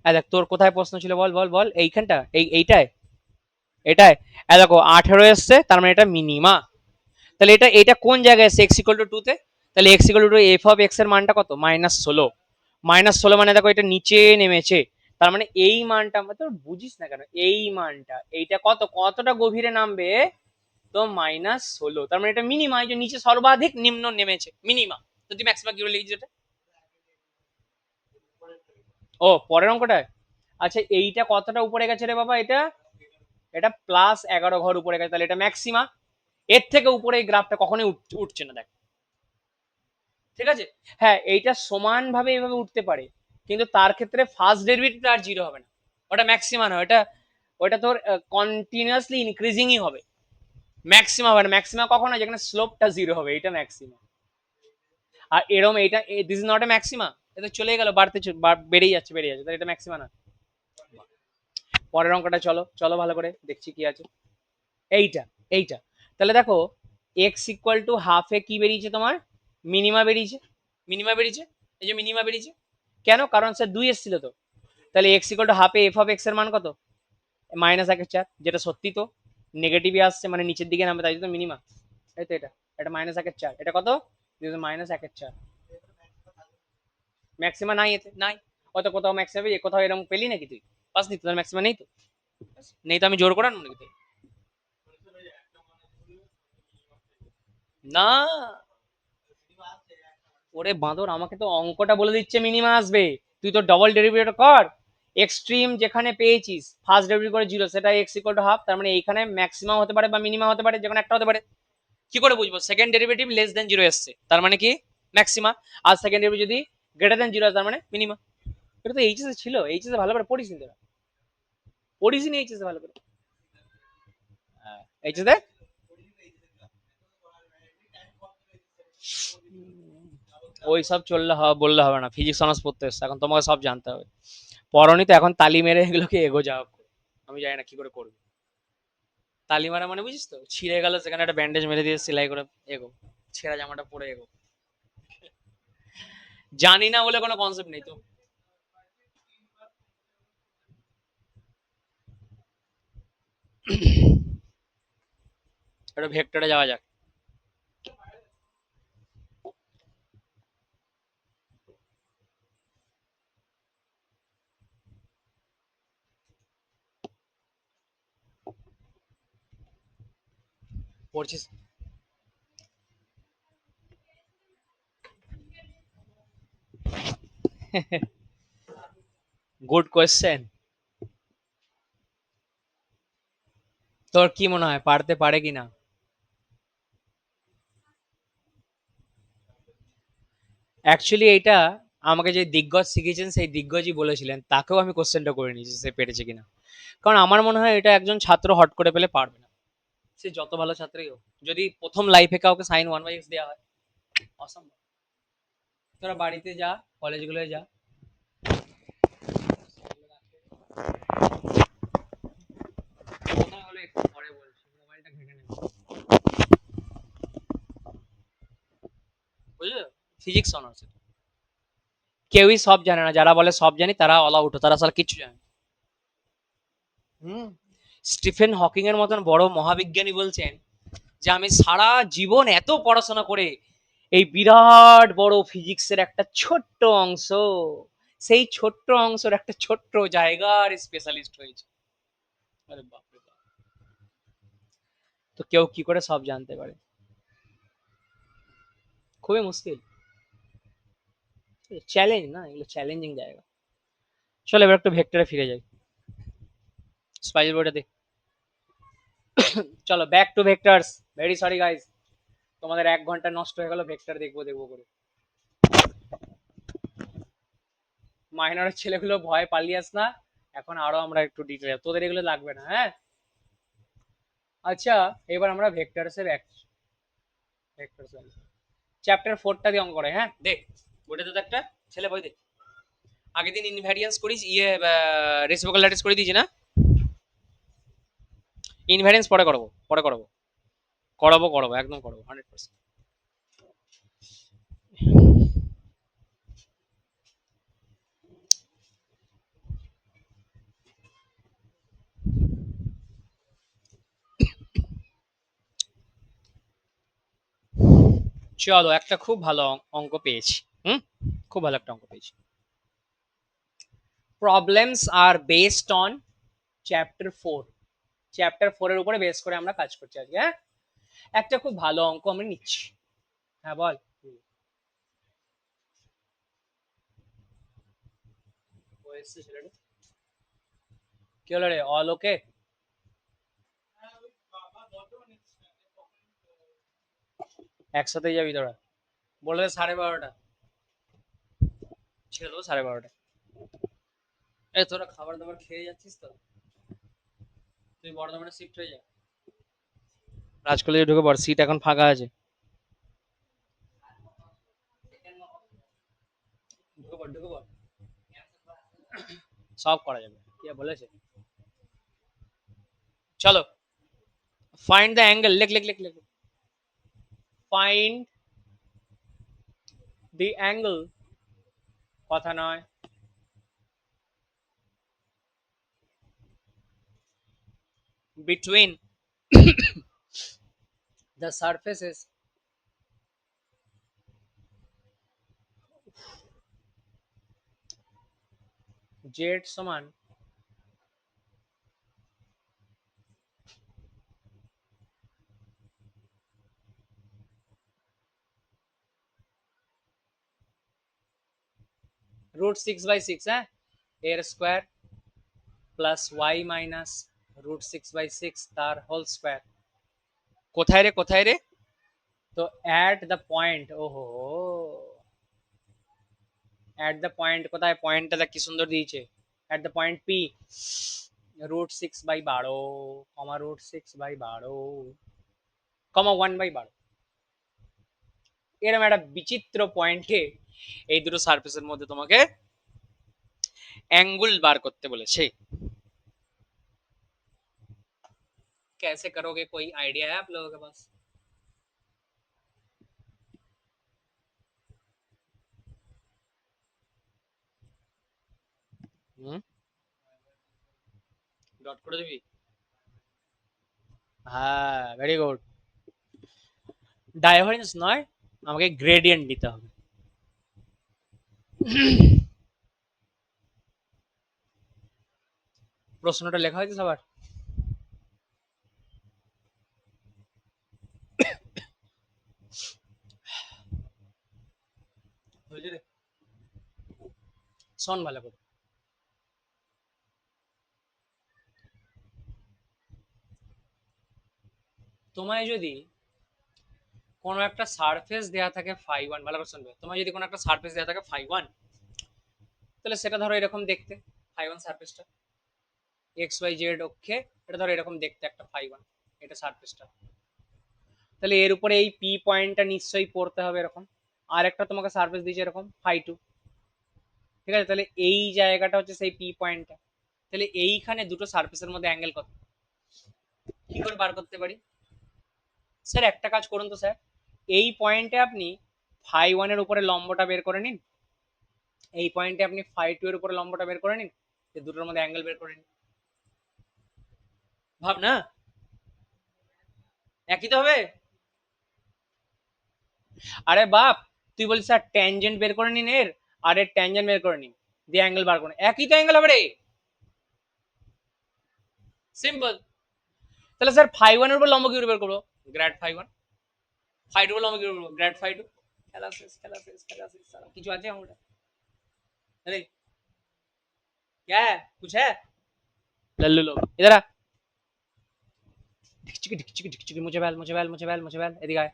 এ দেখ তোর কোথায় প্রশ্ন ছিল, বল বল বল, এইখানটা, এইটায়, এটায়, এ দেখো 18 এসছে, তার মানে এটা মিনিমা। তাহলে এটা এটা কোন জায়গায় এসছে, এক্স ইকুয়াল টু 2 তে, তাহলে x equal two f of x এর মানটা কত, -16, -16 মানে দেখো এটা নিচে নেমেছে, তার মানে এই মানটা, তো বুঝিস না কেন, এই মানটা এইটা কত, কতটা গভীরে নামবে, তো -16, তার মানে এটা মিনিমা, এই যে নিচে সর্বাধিক নিম্ন নেমেছে, মিনিমা। তো তুই ম্যাক্সিমা কি করে লিখছিস এটা? ও, পরের অঙ্কটায়, আচ্ছা এইটা কতটা উপরে গেছে রে বাবা, এটা এটা +11 ঘর উপরে গেছে, তাহলে এটা ম্যাক্সিমা, এর থেকে উপরে এই গ্রাফটা কখনোই উঠছে না, দেখ, ঠিক আছে। হ্যাঁ, এইটা সমানভাবে এইভাবে উঠতে পারে, কিন্তু তার ক্ষেত্রে ফার্স্ট ডেরিভেটিভটা আর জিরো হবে না, ওটা ম্যাক্সিমা নয়, ওটা ওটা তোর কন্টিনিউয়াসলি ইনক্রিজিংই হবে, ম্যাক্সিমা হবে না। ম্যাক্সিমা কখন হয়, যেখানে স্লোপটা জিরো হবে, এটা ম্যাক্সিমা। আর এরম এইটা, this is not a maxima, এটা চলে গেল বাড়তে, বেড়েই যাচ্ছে বেড়ে যাচ্ছে, তাহলে এটা ম্যাক্সিমা না। পরের অঙ্কটা চলো চলো, ভালো করে দেখছি কি আছে, এইটা এইটা, তাহলে দেখো এক্স ইকুয়াল টু হাফে কি বেরিয়েছে তোমার, মিনিমা বেরিয়েছে, মিনিমা বেরিয়েছে, এই যে মিনিমা বেরিয়েছে, কেন, কারণ স্যার 2 এসেছিল তো, তাহলে এক্স ইকুয়াল টু হাফে এফ অফ এক্স এর মান কত, -1/4, যেটা সত্যি তো, নেগেটিভই আসছে মানে নিচের দিকে নামবে, তাই তো মিনিমা, এই তো এটা, এটা -1/4, এটা কত, -1/4, ম্যাক্সিমা নাই, এতে নাই, অত কোথাও ম্যাক্সিমা কোথাও এরকম পেলি নাকি তুই, পাসনি তো, তোর ম্যাক্সিমা নেই তো, নেই তো আমি জোর করে আনবো নাকি তুই, না, ওরে বাঁদর, আমাকে তো অঙ্কটা বলে দিচ্ছে মিনিমা আসবে, তুই তো ডবল ডেরিভেটিভ কর, এক্সট্রিম যেখানে পেয়েছিস ফার্স্ট ডেরিভেটিভ করে জিরো, সেটা এক্স ইকুয়াল টু হাফ, তার মানে এইখানে ম্যাক্সিমাম হতে পারে বা মিনিমাম হতে পারে, যেখানে একটা হতে পারে। কি করে বুঝবো, second derivative less than zero এসছে, তার মানে কি ম্যাক্সিমা, আর সেকেন্ড ডেরিভেটিভ যদি গ্রেটার দেন জিরো, তার মানে মিনিমা। এটা তো এইচএস ছিল, এইচএস ভালো করে পড়িস নি তোরা, পড়িস নি এইচএস ভালো করে, এইচএস দেখ, ওই সব চললে বললে হবে না, ফিজিক্স অনার্স পড়তে এসছে, এখন তোমাকে সব জানতে হবে, পড়নি তো, এখন তালি মেরে এগুলোকে এগো যাও, আমি জানি না কি করে করবে, তালি মারা মানে বুঝিস তো, ছিঁড়ে গেল সেখানে একটা ব্যান্ডেজ মেরে দিয়ে সেলাই করে এগো, ছেঁড়া জামাটা পরে এগো, জানি না বলে কোনো কনসেপ্ট নেই তো। এটা ভেক্টরে যাওয়া যাক। পড়ছিস? Good question. তোর কি মনে হয় পারতে পারে কিনা? অ্যাকচুয়ালি এইটা আমাকে যে দিগ্গজ শিখিয়েছেন সেই দিগ্গজই বলেছিলেন, তাকেও আমি কোশ্চেনটা করে নিয়েছি সে পেরেছে কিনা। কারণ আমার মনে হয় এটা একজন ছাত্র হট করে পেলে পারবে না, সে যত ভালো ছাত্রই হোক। যদি প্রথম লাইফে কাউকে সাইন 1/x দেওয়া হয়, অসম্ভব। তোরা বাড়িতে যা, কলেজগুলোয় যা। কথা হলো একটু পরে বলছি, মোবাইলটা ঘেটে নেবে, বুঝলো? Physics honours. কেউই সব জানে না, যারা বলে সব জানি তারা অল আউট, তারা আসলে কিচ্ছু জানে না। হুম। স্টিফেন হকিং এর মতন বড় মহাবিজ্ঞানী বলছেন যে আমি সারা জীবন এত পড়াশোনা করে এই বিরাট বড় ফিজিক্সের একটা ছোট্ট অংশ, সেই ছোট্ট অংশের একটা ছোট্ট জায়গার স্পেশালিস্ট হয়েছে। আরে বাপরে বাপ! তো কেউ কি করে সব জানতে পারে? খুবই মুশকিল। চ্যালেঞ্জ না, এগুলো চ্যালেঞ্জিং জায়গা। চলো এবার একটু ভেক্টরে ফিরে যাই। স্পাইস বোর্ডে দে। চলো back to vectors. Very sorry guys, তোমাদের 1 ঘন্টা নষ্ট হয়ে গেল ভেক্টর দেখবো দেখবো করে। মাইনরের ছেলেগুলো ভয় পালিয়াস না, এখন আরো আমরা একটু ডিটেল, তোদের এগুলো লাগবে না, হ্যাঁ? আচ্ছা, এবার আমরা ভেক্টরসে ব্যাক। ভেক্টরস চ্যাপ্টার 4টা দিয়ে অঙ্ক করে, হ্যাঁ দেখ। বইটাতে তো একটা ছেলে বই দেখ। আগের দিন ইনভ্যারিয়েন্স করিস, রেসিপ্রোকাল ল্যাটিস করে দিয়েছি না? ইনভ্যারিয়েন্স পরে করবো, পরে করবো, করাবো করাবো, একদম করবো 100%। চলো একটা খুব ভালো অঙ্ক পেয়েছি। হুম, খুব ভালো একটা অঙ্ক পেয়েছি। Problems are based on chapter 4। Chapter 4 এর উপরে বেস করে আমরা কাজ করছি আজকে, হ্যাঁ? একটা খুব ভালো অঙ্ক আমরা নিচ্ছি। হ্যাঁ বল। ও এসছে ছেলেটা, কি হলো রে? অল ওকে? একসাথেই যাবি তোরা? বলে দে 12:30। ছেড়ে দেবো 12:30। এই তোরা খাবার দাবার খেয়ে যাচ্ছিস তো? তুই বর্ধমানে শিফট হয়ে যা, রাজ কলেজে ঢুকে পড়, সিট এখন ফাঁকা আছে। ঢুকে পড় ঢুকে পড়, সব করা যাবে, কি আর বলেছে। চলো, ফাইন্ড দ্য অ্যাঙ্গেল, লিখ লিখ লিখ লিখ। ফাইন্ড দি অ্যাঙ্গেল, কথা নয়, between the surfaces z সমান √6/6, হ্যাঁ, এর স্কোয়ার প্লাস ওয়াই মাইনাস √6/6 তার হোল স্কোয়ার। কোথায় রে কোথায় রে? তো অ্যাট দ্য পয়েন্ট, ওহো, অ্যাট দ্য পয়েন্ট কোথায়? পয়েন্টটা কি সুন্দর দিয়েছে, অ্যাট দ্য পয়েন্ট পি, √6/12 কমা √6/12 কমা 1/12। এরকম একটা বিচিত্র পয়েন্টে এই দুটো সারফেসের মধ্যে তোমাকে অ্যাঙ্গেল বার করতে বলেছে। कैसे करोगे, कोई आइडिया है आप लोगों के पास? হুম, ডট করে দিবি? হ্যাঁ, ভেরি গুড। ডাইভারজেন্স নয়, আমাকে গ্রেডিয়েন্ট দিতে হবে। প্রশ্নটা লেখা হয়েছে সবার? হয়েছে রে? শোন ভালো করে। তোমায় যদি কোনো একটা সারফেস দেয়া থাকে ফাই ওয়ান, ভালো করে শুনবে, তোমায় যদি কোনো একটা সারফেস দেয়া থাকে ফাই ওয়ান, তাহলে সেটা ধরো এরকম দেখতে, ফাই ওয়ান সারফেসটা এক্স ওয়াই জেড অক্ষে, এটা ধরো এরকম দেখতে একটা ফাই ওয়ান, এটা সারফেসটা। তাহলে এর উপরে এই পি পয়েন্টটা নিশ্চয়ই পড়তে হবে এরকম। আর একটা তোমাকে সারফেস দিয়েছে এরকম ফাই টু, ঠিক আছে? তাহলে এই জায়গাটা হচ্ছে সেই পি পয়েন্টটা। তাহলে এইখানে দুটো সারফেসের মধ্যে অ্যাঙ্গেল কত, কি করে বার করতে পারি? স্যার একটা কাজ করুন তো স্যার, এই পয়েন্টে আপনি ফাই ওয়ান এর উপরে লম্বটা বের করে নিন, এই পয়েন্টে আপনি ফাই টু এর উপরে লম্বটা বের করে নিন, এই দুটোর মধ্যে অ্যাঙ্গেল বের করে নিন। ভাব না, একই তো হবে। আরে বাপ, তুই বলিস স্যার ট্যানজেন্ট বের করে নিন এর, আর এর ট্যানজেন্ট বের করে নিন, দিয়ে অ্যাঙ্গেল বার করুন, একই তো অ্যাঙ্গেল হবে রে। সিম্পল। তাহলে স্যার ফাই ওয়ান এর উপর লম্ব কি করে বের করবো? Grad phi one. Phi two এর লম্ব কি করে করবো? Grad phi two. খেলা শেষ, খেলা শেষ, খেলা শেষ, সালা কিছু আছে আমার? अरे क्या है, कुछ है? लल्लू लोग इधर आ, ঢিকচিকি ঢিকচিকি ঢিকচিকি, মুছে ফেল মুছে ফেল মুছে ফেল মুছে ফেল, এদিকে আয়।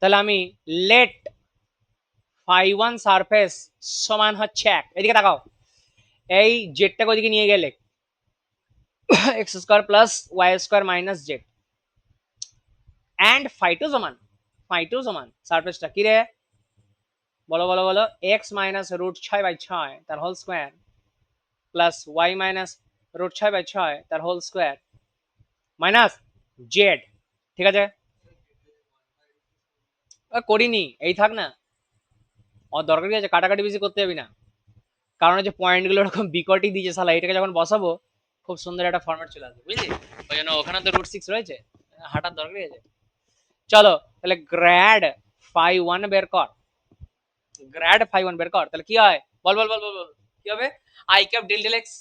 তাহলে আমি লেট ফাই ওয়ান সারফেস সমান হচ্ছে এক, এদিকে তাকাও, এই জেডটাকে ওইদিকে নিয়ে গেলে x square plus y square minus z and phi two সমান সারফেসটা কি রে? বলো বলো বলো, এক্স মাইনাস রুট ছয় বাই ছয় তার whole square plus y minus root ছয় বাই ছয় তার হোল স্কোয়ার মাইনাস জেড, ঠিক আছে? করিনি, এই থাক না, ওর দরকার কি আছে, কাটাকাটি বেশি করতে যাবি না, কারণ হচ্ছে পয়েন্টগুলো এরকম বিকটই দিয়েছে শালা, এটাকে যখন বসাবো খুব সুন্দর একটা ফরম্যাট চলে আসবে, বুঝলি? ওই জন্য ওখানে তো রুট সিক্স রয়েছে, হাঁটার দরকারই আছে। চলো তাহলে গ্র্যাড ফাই ওয়ান বের কর, গ্র্যাড ফাই ওয়ান বের কর, তাহলে কি হয় বল বল বল বল বল, কি হবে? I cap del del x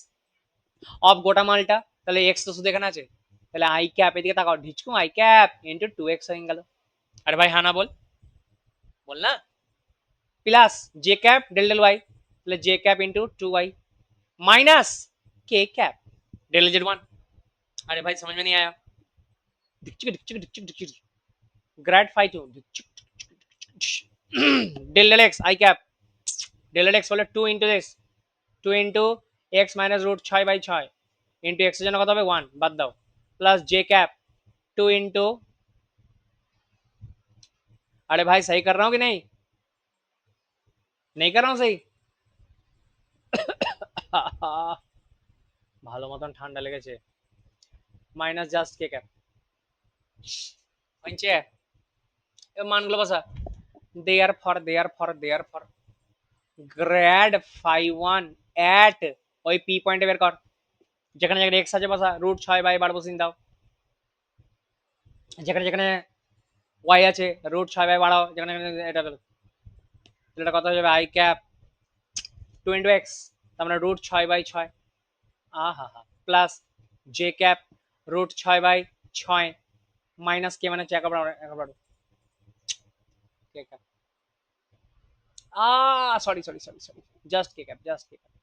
of গোটা মালটা, তাহলে এক্স তো শুধু এখানে আছে, তাহলে আই ক্যাপ, এদিকে তাকাও, ঢিচকু I cap into two X হয়ে গেল। আরে ভাই হানা বল, বল না, plus J cap del del Y, J cap into two Y minus K cap del Z one. अरे भाई समझ में नहीं आया, grad five two del del X I cap, del del X बोले two into this, two into X minus root छः बाई छः इंटू एक्स जन कत वन बाद दाओ plus J cap two into, अरे भाई सही कर रहा हूँ कि नहीं, नहीं कर रहा हूँ सही? ভালো মতন ঠান্ডা লেগেছে, মাইনাস জাস্ট কে ক্যাপ হয়েছে, মানগুলো বসা, therefore grad phi one at ওই পি পয়েন্টে বের কর, যেখানে যেখানে এক্স আছে বসা, রুট ছয় বাই বার বসিয়ে দাও, যেখানে যেখানে ওয়াই আছে রুট ছয় বাই বাড়াও, যেখানে এটা এটা কত হয়ে যাবে, I cap two into X, তার মানে রুট ছয় বাই ছয়, হা প্লাস জে ক্যাপ রুট ছয় বাই ছয় মাইনাস কে মানে একবার K cap, sorry sorry sorry sorry, just K cap, just K cap,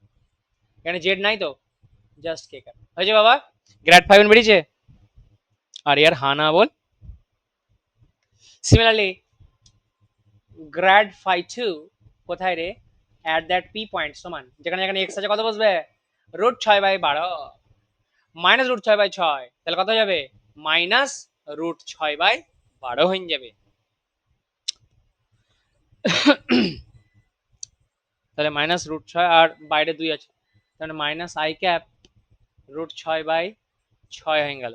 এখানে জেড নাই তো, জাস্ট কে ক্যাপ হয়েছে বাবা। গ্রেড ফাইভ বেরিয়েছে, আর ইয়ার হানা বল। সিমিলারলি গ্রেড ফাই টু কোথায় রে, অ্যাট দ্যাট পি পয়েন্ট সমান, যেখানে যেখানে এক্স আছে কত বসবে, রুট ছয় বাই বারো মাইনাস রুট ছয় বাই ছয়, তাহলে কত যাবে, মাইনাস রুট ছয় বাই বারো হয়ে যাবে। তাহলে মাইনাস রুট ছয় আর বাইরে দুই আছে, তাহলে মাইনাস আই ক্যাপ রুট ছয় বাই ছয় হয়ে গেল,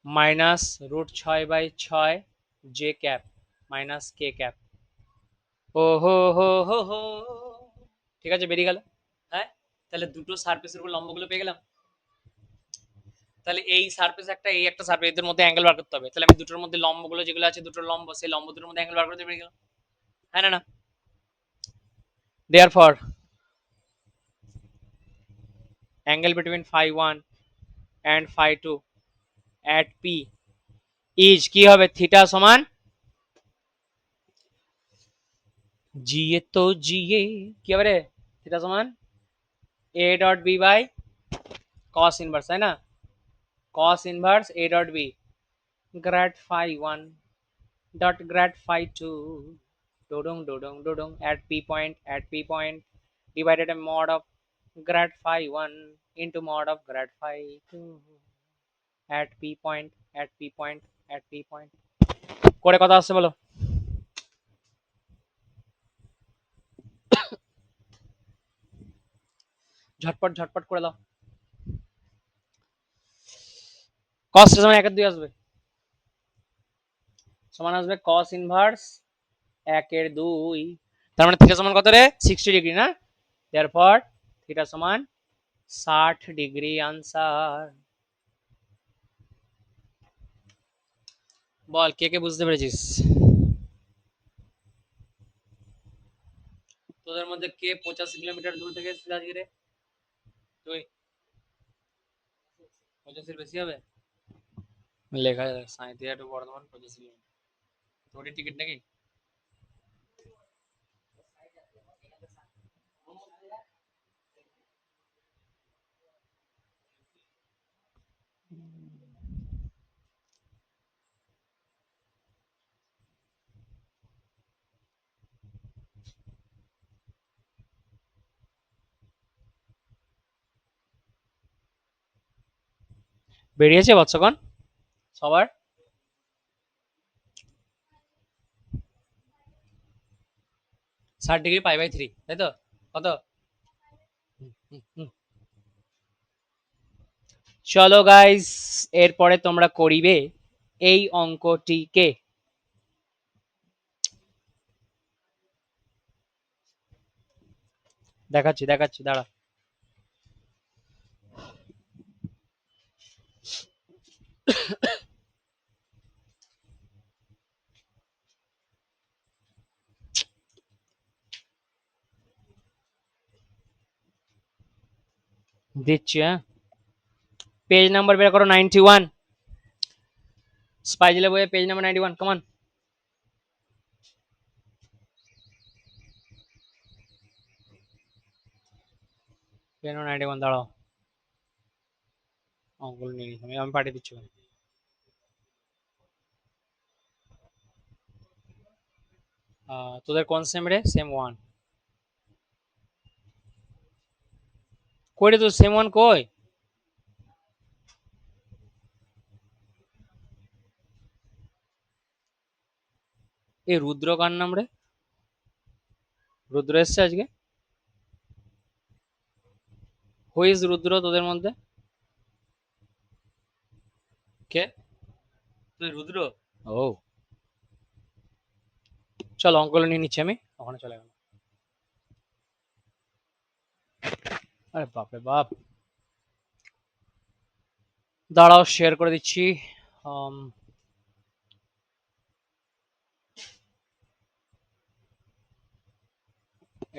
মাইনাস রুট ছয় বাই ছয় জে ক্যাপ মাইনাস কে ক্যাপ, ও হো হো হো হো, ঠিক আছে বেরিয়ে গেল। হ্যাঁ, তাহলে দুটো সারফেসের উপর লম্বগুলো পেয়ে গেলাম। তাহলে এই সারফেস একটা এই একটা সারফেস এদের মধ্যে অ্যাঙ্গেল বার করতে হবে। তাহলে আমি দুটোর মধ্যে লম্বগুলো যেগুলো আছে দুটোর লম্ব সেই লম্ব দুটোর মধ্যে অ্যাঙ্গেল বার করতে পেরে গেলাম। হ্যাঁ না না? Therefore, angle between phi 1 and phi 2 at P is কি হবে থিটা সমান জি এ তো জি এ কি হবে রে থিটা সমান a dot b by cos inverse তাই না cos inverse a dot b grad phi 1 dot grad phi 2 dodong at p point divided by mod of grad phi 1 into mod of grad phi 2 at p point at p point at p point করে কথা আসছে বলো ঝটপট ঝটপট করে দাও cos সমান 1 এর 2 আসবে সমান আসবে cos ইনভার্স 1 এর 2 তার মানে থিটা সমান কত রে 60 ডিগ্রি না therefore থিটা সমান 60 ডিগ্রি आंसर বল কে কে বুঝতে পেরেছিস তোদের মধ্যে কে 85 কিলোমিটার দূর থেকে এসেছিস আজকে রে তুই 85 এর বেশি হবে লেখা যাক সাঁইথিয়া টু বর্ধমান 85 কিলোমিটার তোরই টিকিট নাকি বেরিয়েছে বৎসগণ সবার 60 ডিগ্রি পাই বাই 3 তাই তো কত চলো গাইস এরপরে তোমরা করিবে এই অঙ্কটিকে দেখাচ্ছি দেখাচ্ছি দাঁড়া দিচ্ছি হ্যাঁ পেজ নাম্বার বের করো 91 স্পাইজেলে বইয়ে পেজ নাম্বার 91 কমান পেজ নাম্বার 91 দাঁড়াও অঙ্কগুলো নিয়ে নিই আমি পাঠিয়ে দিচ্ছি তোদের কোন সেম রে সেম 1 কই রে তোর সেম 1 কই এই রুদ্র কার নাম রে রুদ্র এসছে আজকে হু ইজ রুদ্র তোদের মধ্যে কে তুই রুদ্র ও চল অঙ্কগুলো নিয়ে নিচ্ছি আমি ওখানে চলে গেল আরে বাপরে বাপ দাঁড়াও শেয়ার করে দিচ্ছি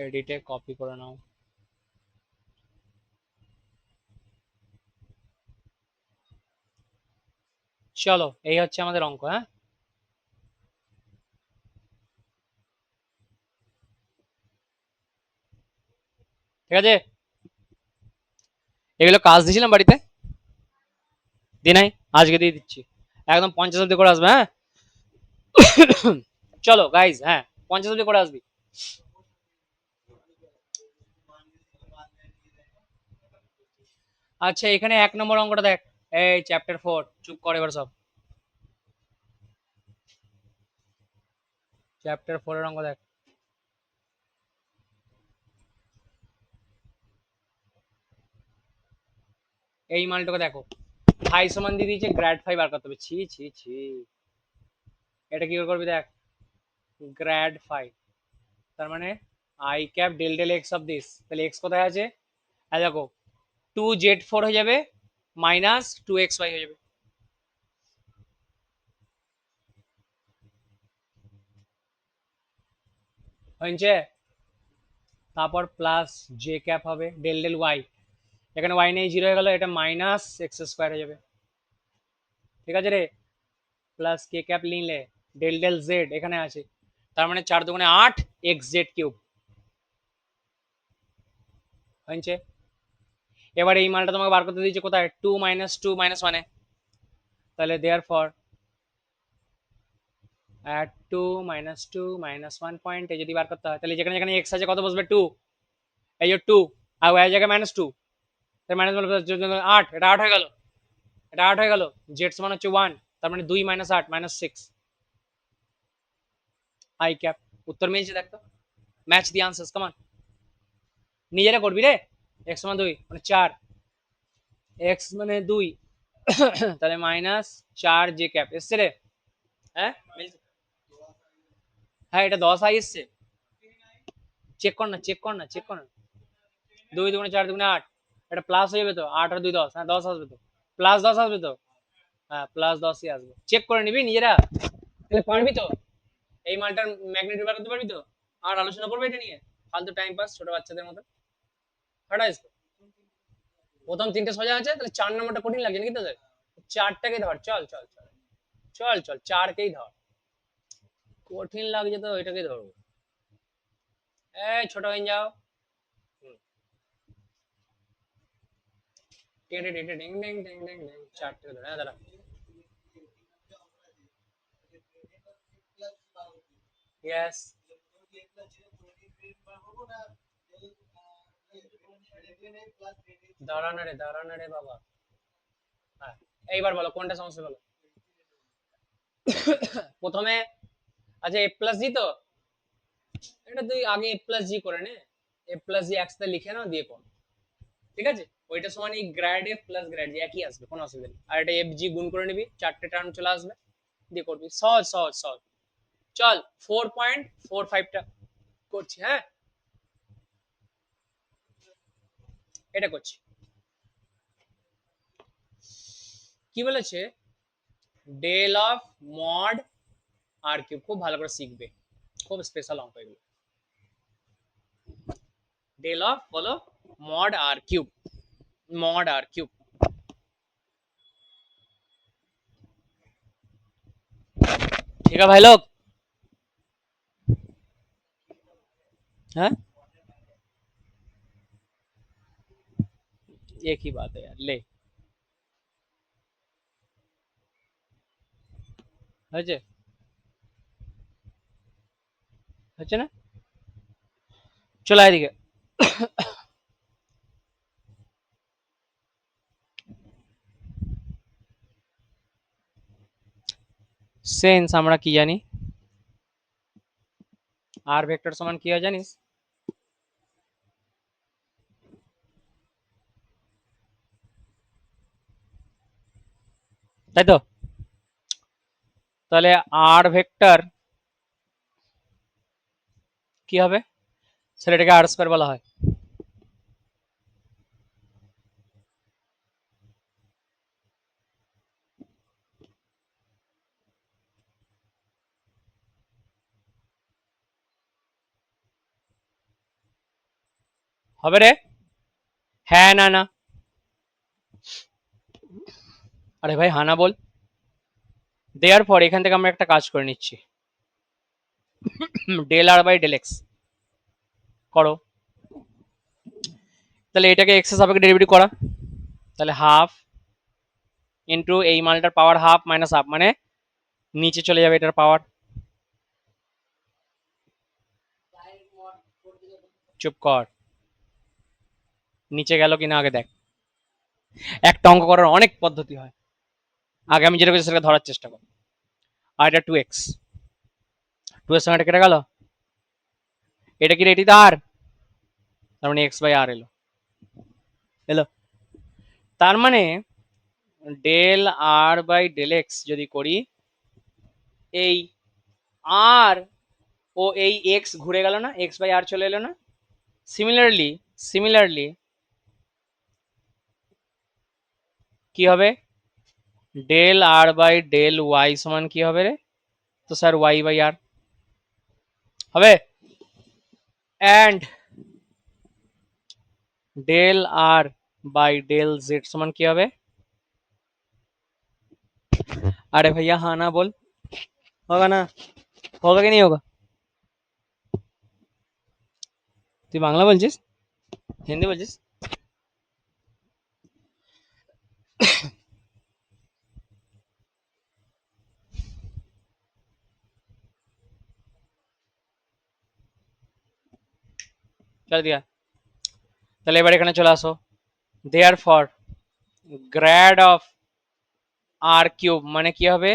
এডিটে কপি করে নাও চলো এই হচ্ছে আমাদের অঙ্ক হ্যাঁ ঠিক আছে এগুলো কাজ দিয়েছিলাম বাড়িতে দি নাই আজকে দিয়ে দিচ্ছি একদম 50 অব্দি করে আসবে হ্যাঁ চলো গাইজ হ্যাঁ 50 অব্দি করে আসবি আচ্ছা এখানে 1 নম্বর অঙ্কটা দেখ এই চ্যাপ্টার 4 চুপ করে এবার সব চ্যাপ্টার 4 এর অঙ্ক দেখ এই মালটাকে দেখো ফাই সমান দিয়ে দিয়েছে গ্র্যাড ফাই বার করতে হবে ছি ছি ছি এটা কি করে করবি দেখ গ্র্যাড ফাই তার মানে i cap del del x of this তাহলে এক্স কোথায় আছে আর দেখো 2z4 হয়ে যাবে মাইনাস 2xy হয়ে যাবে। হয়েছে? তারপর প্লাস জে ক্যাপ হবে ডেল ডেল ওয়াই, এখানে ওয়াই নেই, জিরো হয়ে গেল, এটা মাইনাস এক্স স্কোয়ার হয়ে যাবে। ঠিক আছে রে? প্লাস কে ক্যাপ নিলে ডেল ডেল জেড এখানে আছে, তার মানে 4 দুগুণে 8 এক্স জেড কিউব হয়েছে। এবার এই মানটা তোমাকে বার করতে দিয়েছে কোথায়, 2 মাইনাস 2 মাইনাস 1 এ, তাহলে therefore at 2 minus 2 minus 1 পয়েন্টে যদি বার করতে হয়, তাহলে যেখানে যেখানে এক্স আছে কত বসবে, 2, এই যে 2, আর ওয়াই জায়গায় মাইনাস 2, তাহলে মাইনাস 8, এটা 8 হয়ে গেল, এটা 8 হয়ে গেল, জেড সমান হচ্ছে 1, তার মানে 2 মাইনাস 8 মাইনাস 6 আই ক্যাপ। উত্তর মিলছে দেখতো, ম্যাচ দি আনসার্স, কামান নিজেরা করবি রে। এক্স সমান 2 মানে 4, এক্স মানে 2, তাহলে মাইনাস 4 জে ক্যাপ এসছে রে। হ্যাঁ হ্যাঁ, এটা 10 আই এসছে, চেক কর না, চেক কর না, চেক কর না। 2 দুগুণে 4 দুগুণে 8, এটা প্লাস হয়ে যাবে তো, 8 আর 2 10, হ্যাঁ 10 আসবে তো, প্লাস 10 আসবে তো, হ্যাঁ প্লাস 10ই আসবে, চেক করে নিবি নিজেরা, তাহলে পারবি তো, এই মালটার ম্যাগনিটিউড বার করতে পারবি তো, আর আলোচনা করবে এটা নিয়ে ফালতু টাইম পাস ছোট বাচ্চাদের মতো। হাঁটাইস প্রথম 3টে সোজা আছে, তাহলে 4 নম্বরটা কঠিন লাগছে নাকি তোদের? 4টাকে ধর, চল চল চল চল চল 4কেই ধর, কঠিন লাগছে তো এটাকে ধরবো। এই ছোট হয়ে যাও। চারটে ধর, হ্যাঁ দাঁড়া, ইয়েস, দাঁড়ানো রে বাবা। হ্যাঁ, এইবার বলো কোনটা সমস্যা বলো। প্রথমে আচ্ছা এ প্লাস জি তো, এটা তুই আগে এ প্লাস জি করে নে, এ প্লাস জি একসাথে লিখে নাও দিয়ে কর, ঠিক আছে? ওইটা সমান এই গ্র্যাড এফ প্লাস গ্র্যাড জি একই আসবে, কোনো অসুবিধা নেই, আর এটা এফ জি গুণ করে নিবি, 4টে টার্ম চলে আসবে, দিয়ে করবি, সহজ সহজ সহজ। চল 4.45টা করছি, হ্যাঁ এটা করছি। কি বলেছে, del of mod r cube, খুব ভালো করে শিখবে, খুব স্পেশাল অঙ্ক এগুলো। ডেল অফ বলো mod r cube, mod r cube, ठीक है भाई लोग। हैं, एक ही बात है यार, ले হয়েছে, হচ্ছে না, চলো এদিকে। সেন্স আমরা কি জানি, আর ভেক্টর সমান কি হয় জানিস, তাই তো? তাহলে আর ভেক্টর কি হবে, সেটাকে আর স্কয়ার বলা হয়। হবে রে, হ্যাঁ না না, আরে ভাই হানা বল, দেওয়ার পর এখান থেকে আমরা একটা কাজ করে নিচ্ছি, del r by del x করো, তাহলে এটাকে এক্স এর সাপেক্ষে ডেরিভেটিভ করা, তাহলে হাফ ইন্টু এই মালটার পাওয়ার হাফ মাইনাস হাফ, মানে নিচে চলে যাবে এটার পাওয়ার, চুপ কর, নিচে গেল কিনা আগে দেখ, একটা অঙ্ক করার অনেক পদ্ধতি হয়, আগে আমি যেটা বলছি সেটা ধরার চেষ্টা কর। আর এটা 2x, 2 এর সঙ্গে এটা কেটে গেল, এটা কি এটি আর, তার মানে x বাই আর এলো, এলো, তার মানে del r by del x যদি করি, এই আর ও এই x ঘুরে গেল না, x বাই আর চলে এলো না, সিমিলারলি সিমিলারলি কি হবে? Del r by del y সমান কি হবে রে? তো স্যার ওয়াই বাই আর হবে। And del r by del z समान কি হবে? अरे भैया हाँ ना बोल, होगा ना? होगा कि नहीं होगा? তুই বাংলা বলছিস, হিন্দি বলছিস? চল দিয়া, তাহলে এবার এখানে চলে আসো। Therefore grad of r cube মানে কি হবে?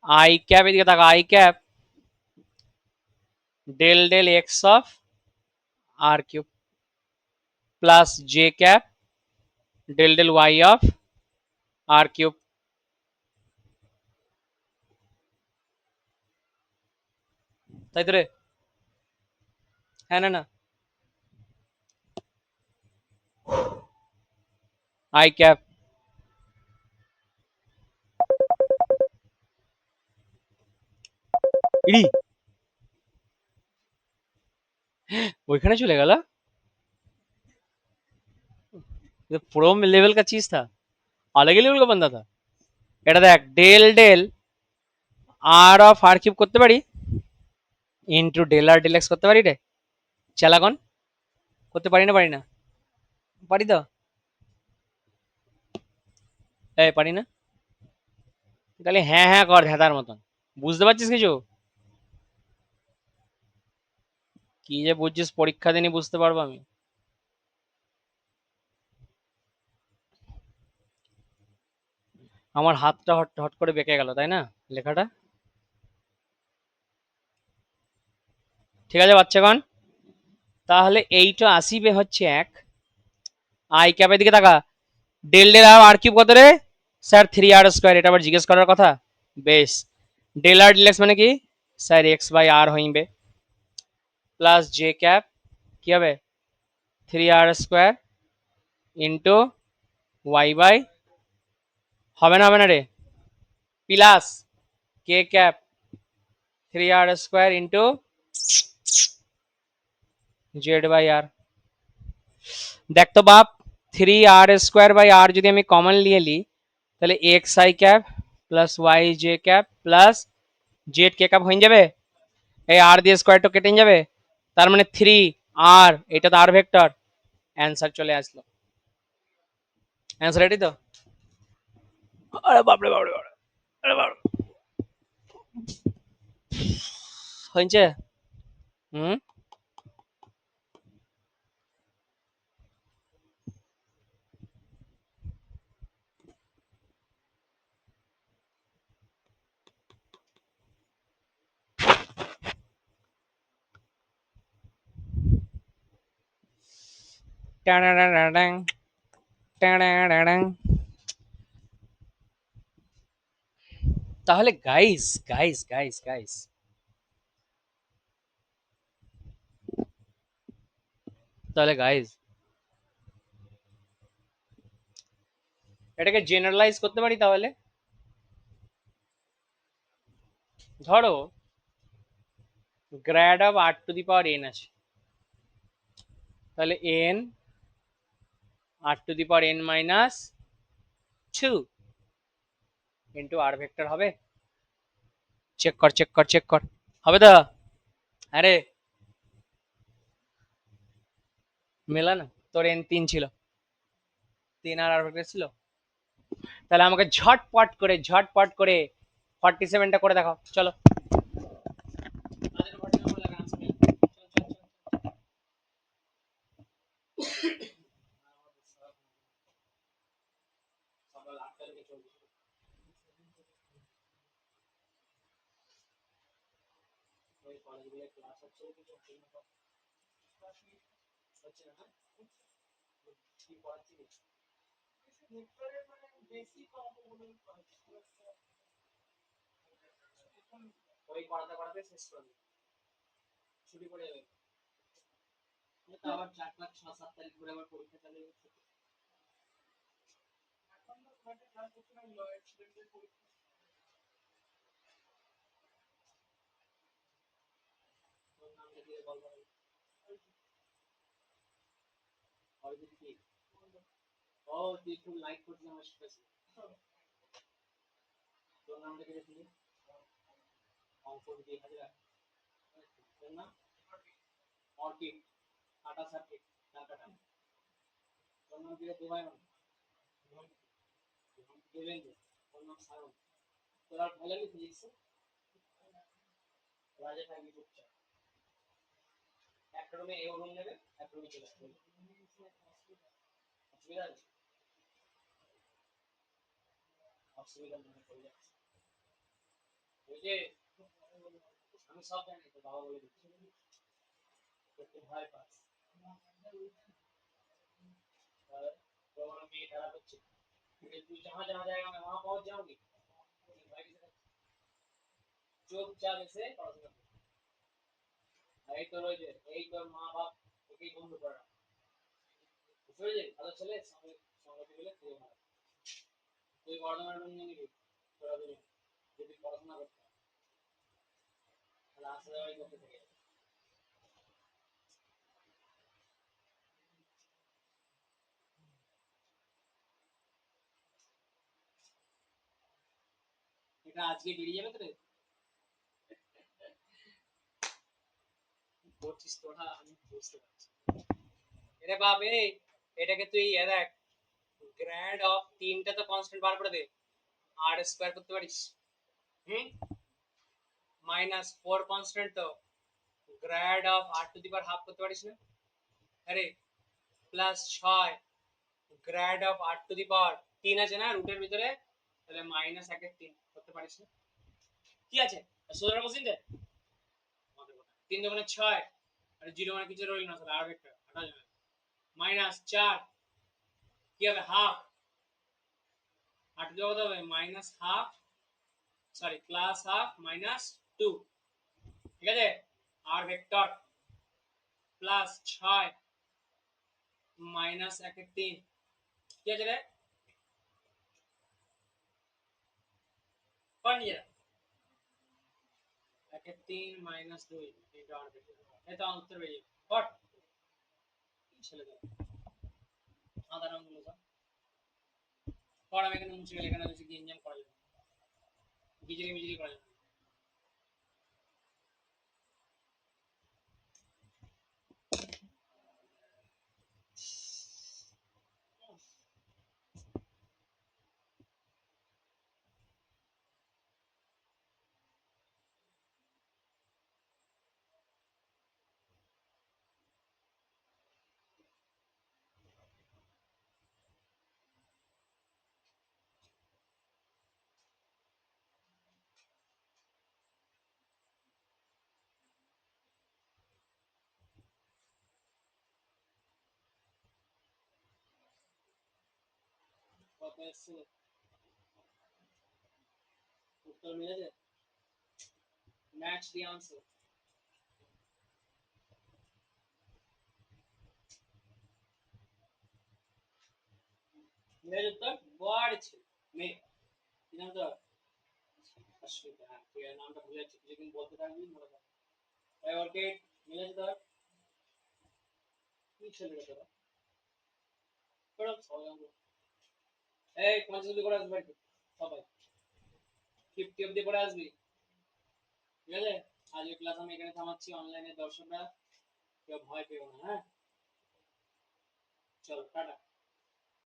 আই ক্যাপ, এদিকে তাকা, i cap del del x of r cube plus J cap del del y of r cube. তাই তো রে? হ্যাঁ না না, আই ক্যাপ ইডি ওইখানে चले गया। ये प्रो लेवल का चीज था, अलग ही लेवल का बंदा था। এটা দেখ, del del r of r cube করতে পারি into del r del x করতে পারি রে, চালাগন করতে পারি না? পারি না? পারি তো। এই পারি না? তাহলে হ্যাঁ হ্যাঁ কর ধ্যাতার মতন, বুঝতে পারছিস কিছু? কি যে বুঝছিস, পরীক্ষা দিনই বুঝতে পারবো আমি। আমার হাতটা হট হট করে বেঁকে গেল, তাই না লেখাটা? ঠিক আছে বাচ্চাগণ, তাহলে এইটা আসিবে হচ্ছে এক। আই ক্যাপের দিকে তাকা, ডেল ডেল আর কিউব কত রে? স্যার থ্রি আর স্কোয়ার, এটা আবার জিজ্ঞেস করার কথা? বেশ, ডেল আর ডেল এক্স মানে কি? স্যার এক্স বাই আর হইবে প্লাস জে ক্যাপ কি হবে? Three R square into Y by, হবে না হবে না রে, plus K cap three R square into Z by R. দেখ তো বাপ, three R square by R যদি আমি কমন নিয়ে নিই, তাহলে X I cap plus Y J cap plus Z K cap হয়ে যাবে। এই আর দিয়ে স্কোয়ারটা কেটে যাবে, তার মানে থ্রি আর, এটা তো আর ভেক্টর, অ্যান্সার চলে আসলো। অ্যান্সার এটাই তো? আরে বাপরে বাপরে বাপরে, আরে বাপরে, হয়েছে? হুম। টাড়াড়াড়াড়াং, টাড়াড়াড়াং। তাহলে গাইস গাইস গাইস গাইস, তাহলে গাইস এটাকে জেনারেলাইজ করতে পারি তাহলে। ধরো grad of R to the power n আছে, তাহলে n r to the power n minus two into r vector হবে। চেক কর চেক কর চেক কর, হবে তো? আরে মেলা না, তোর এন তিন ছিল, তিন আর ভেক্টর ছিল। তাহলে আমাকে ঝটপট করে 47টা করে দেখাও চলো। ওই পড়াতে পড়াতে শেষ করে দিই, ছুটি পড়ে যাবে। আবার 4 5 6 7 তারিখ করে আবার পরীক্ষা চালু হচ্ছে। তোর নামটা দিয়ে বল বল। অরিজিৎ কি? ও তুই খুব লাইক করছিস আমার স্ট্যাটাস। তোর নামটা কি ছিল? অঙ্কুর দি হাজরা। তোর নাম? অর্কিড। আটা সার্কিট। কালকাটা। তোর নাম কি রে? দেবায়ন। দেবেন্দ্র। তোর নাম সায়ন। তোর আর ভালো লাগে ফিজিক্স? রাজা থাকবি চুপচাপ। একটা রুমে এ রুম নেবে, একটা রুমে চলে আসবে। অসুবিধা আছে? অসুবিধা মনে করে যাচ্ছে। ওই যে আমি সব জানি, তো বাবা বলে দিচ্ছি। একটু ভয় পাস। तुम्हारा मेट खराब बच्चे तू जहाँ जहाँ जाएगा मैं वहाँ पहुँच जाऊंगी। চুপচাপ এসে পড়াশোনা করবি। এই তোর ওই যে এই তোর মা বাপ একেই বন্ধু করা বুঝতে পেরেছিস? ভালো ছেলে সঙ্গে সঙ্গতি মিলে তুই ভালো। তুই বর্ধমানের রুম নিয়ে নিবি তোরা দুজন যদি পড়াশোনা করতে হয়, তাহলে আসা যাওয়াই করতে থেকে যাবে। এটা আজকে বেরিয়ে যাবে তো রে করছিস তোরা আমি বুঝতে পারছি। এরে বাপ এই এটাকে তুই এ দেখ গ্র্যাড অফ তিনটা তো কনস্ট্যান্ট বার করে দে আর স্কোয়ার করতে পারিস। হুম মাইনাস ফোর কনস্ট্যান্ট তো grad of R to the power half করতে পারিস না? আরে প্লাস ছয় grad of R to the power তিন আছে না রুটের ভিতরে, তাহলে মাইনাস একের তিন করতে পারিস না? কি আছে সোজা বসিন দে তিন দোকানে ছয় আর জিরো মানে কিছু রইল না, তাহলে আর একটা হাঁটা যাবে মাইনাস চার কি হবে হাফ আট দিয়ে কত হবে minus half sorry plus half minus two ঠিক আছে আর ভেক্টর প্লাস ছয় মাইনাস একের তিন কি আছে রে কর নিজেরা একের তিন মাইনাস দুই এটা আর ভেক্টর এটা উত্তর বেরিয়ে কর ছেলে দাও সাধারণ গুলো কর আমি এখানে মুছে গেলে এখানে বেশি গেঞ্জাম করা যাবে গিজলি মিজলি করা যাবে কত এসছে উত্তর মিলেছে ম্যাচ দি আনসার মিলেছে উত্তর বড় ছিল মে কি নাম তো অস্মিতা হ্যাঁ ঠিক আছে নামটা ভুলে যাচ্ছি কিছুদিন বলতে থাকবি মনে থাকবে তাই ওকে মিলেছে তোর কি ছেলে তোরা করো সবাই আমরা এই 50 অব্দি করে আসবে সবাই 50 অব্দি করে আসবি ঠিক আছে আজকে ক্লাস আমি এখানে থামাচ্ছি অনলাইনে দর্শকরা কেউ ভয় পেও না হ্যাঁ চলো টাটা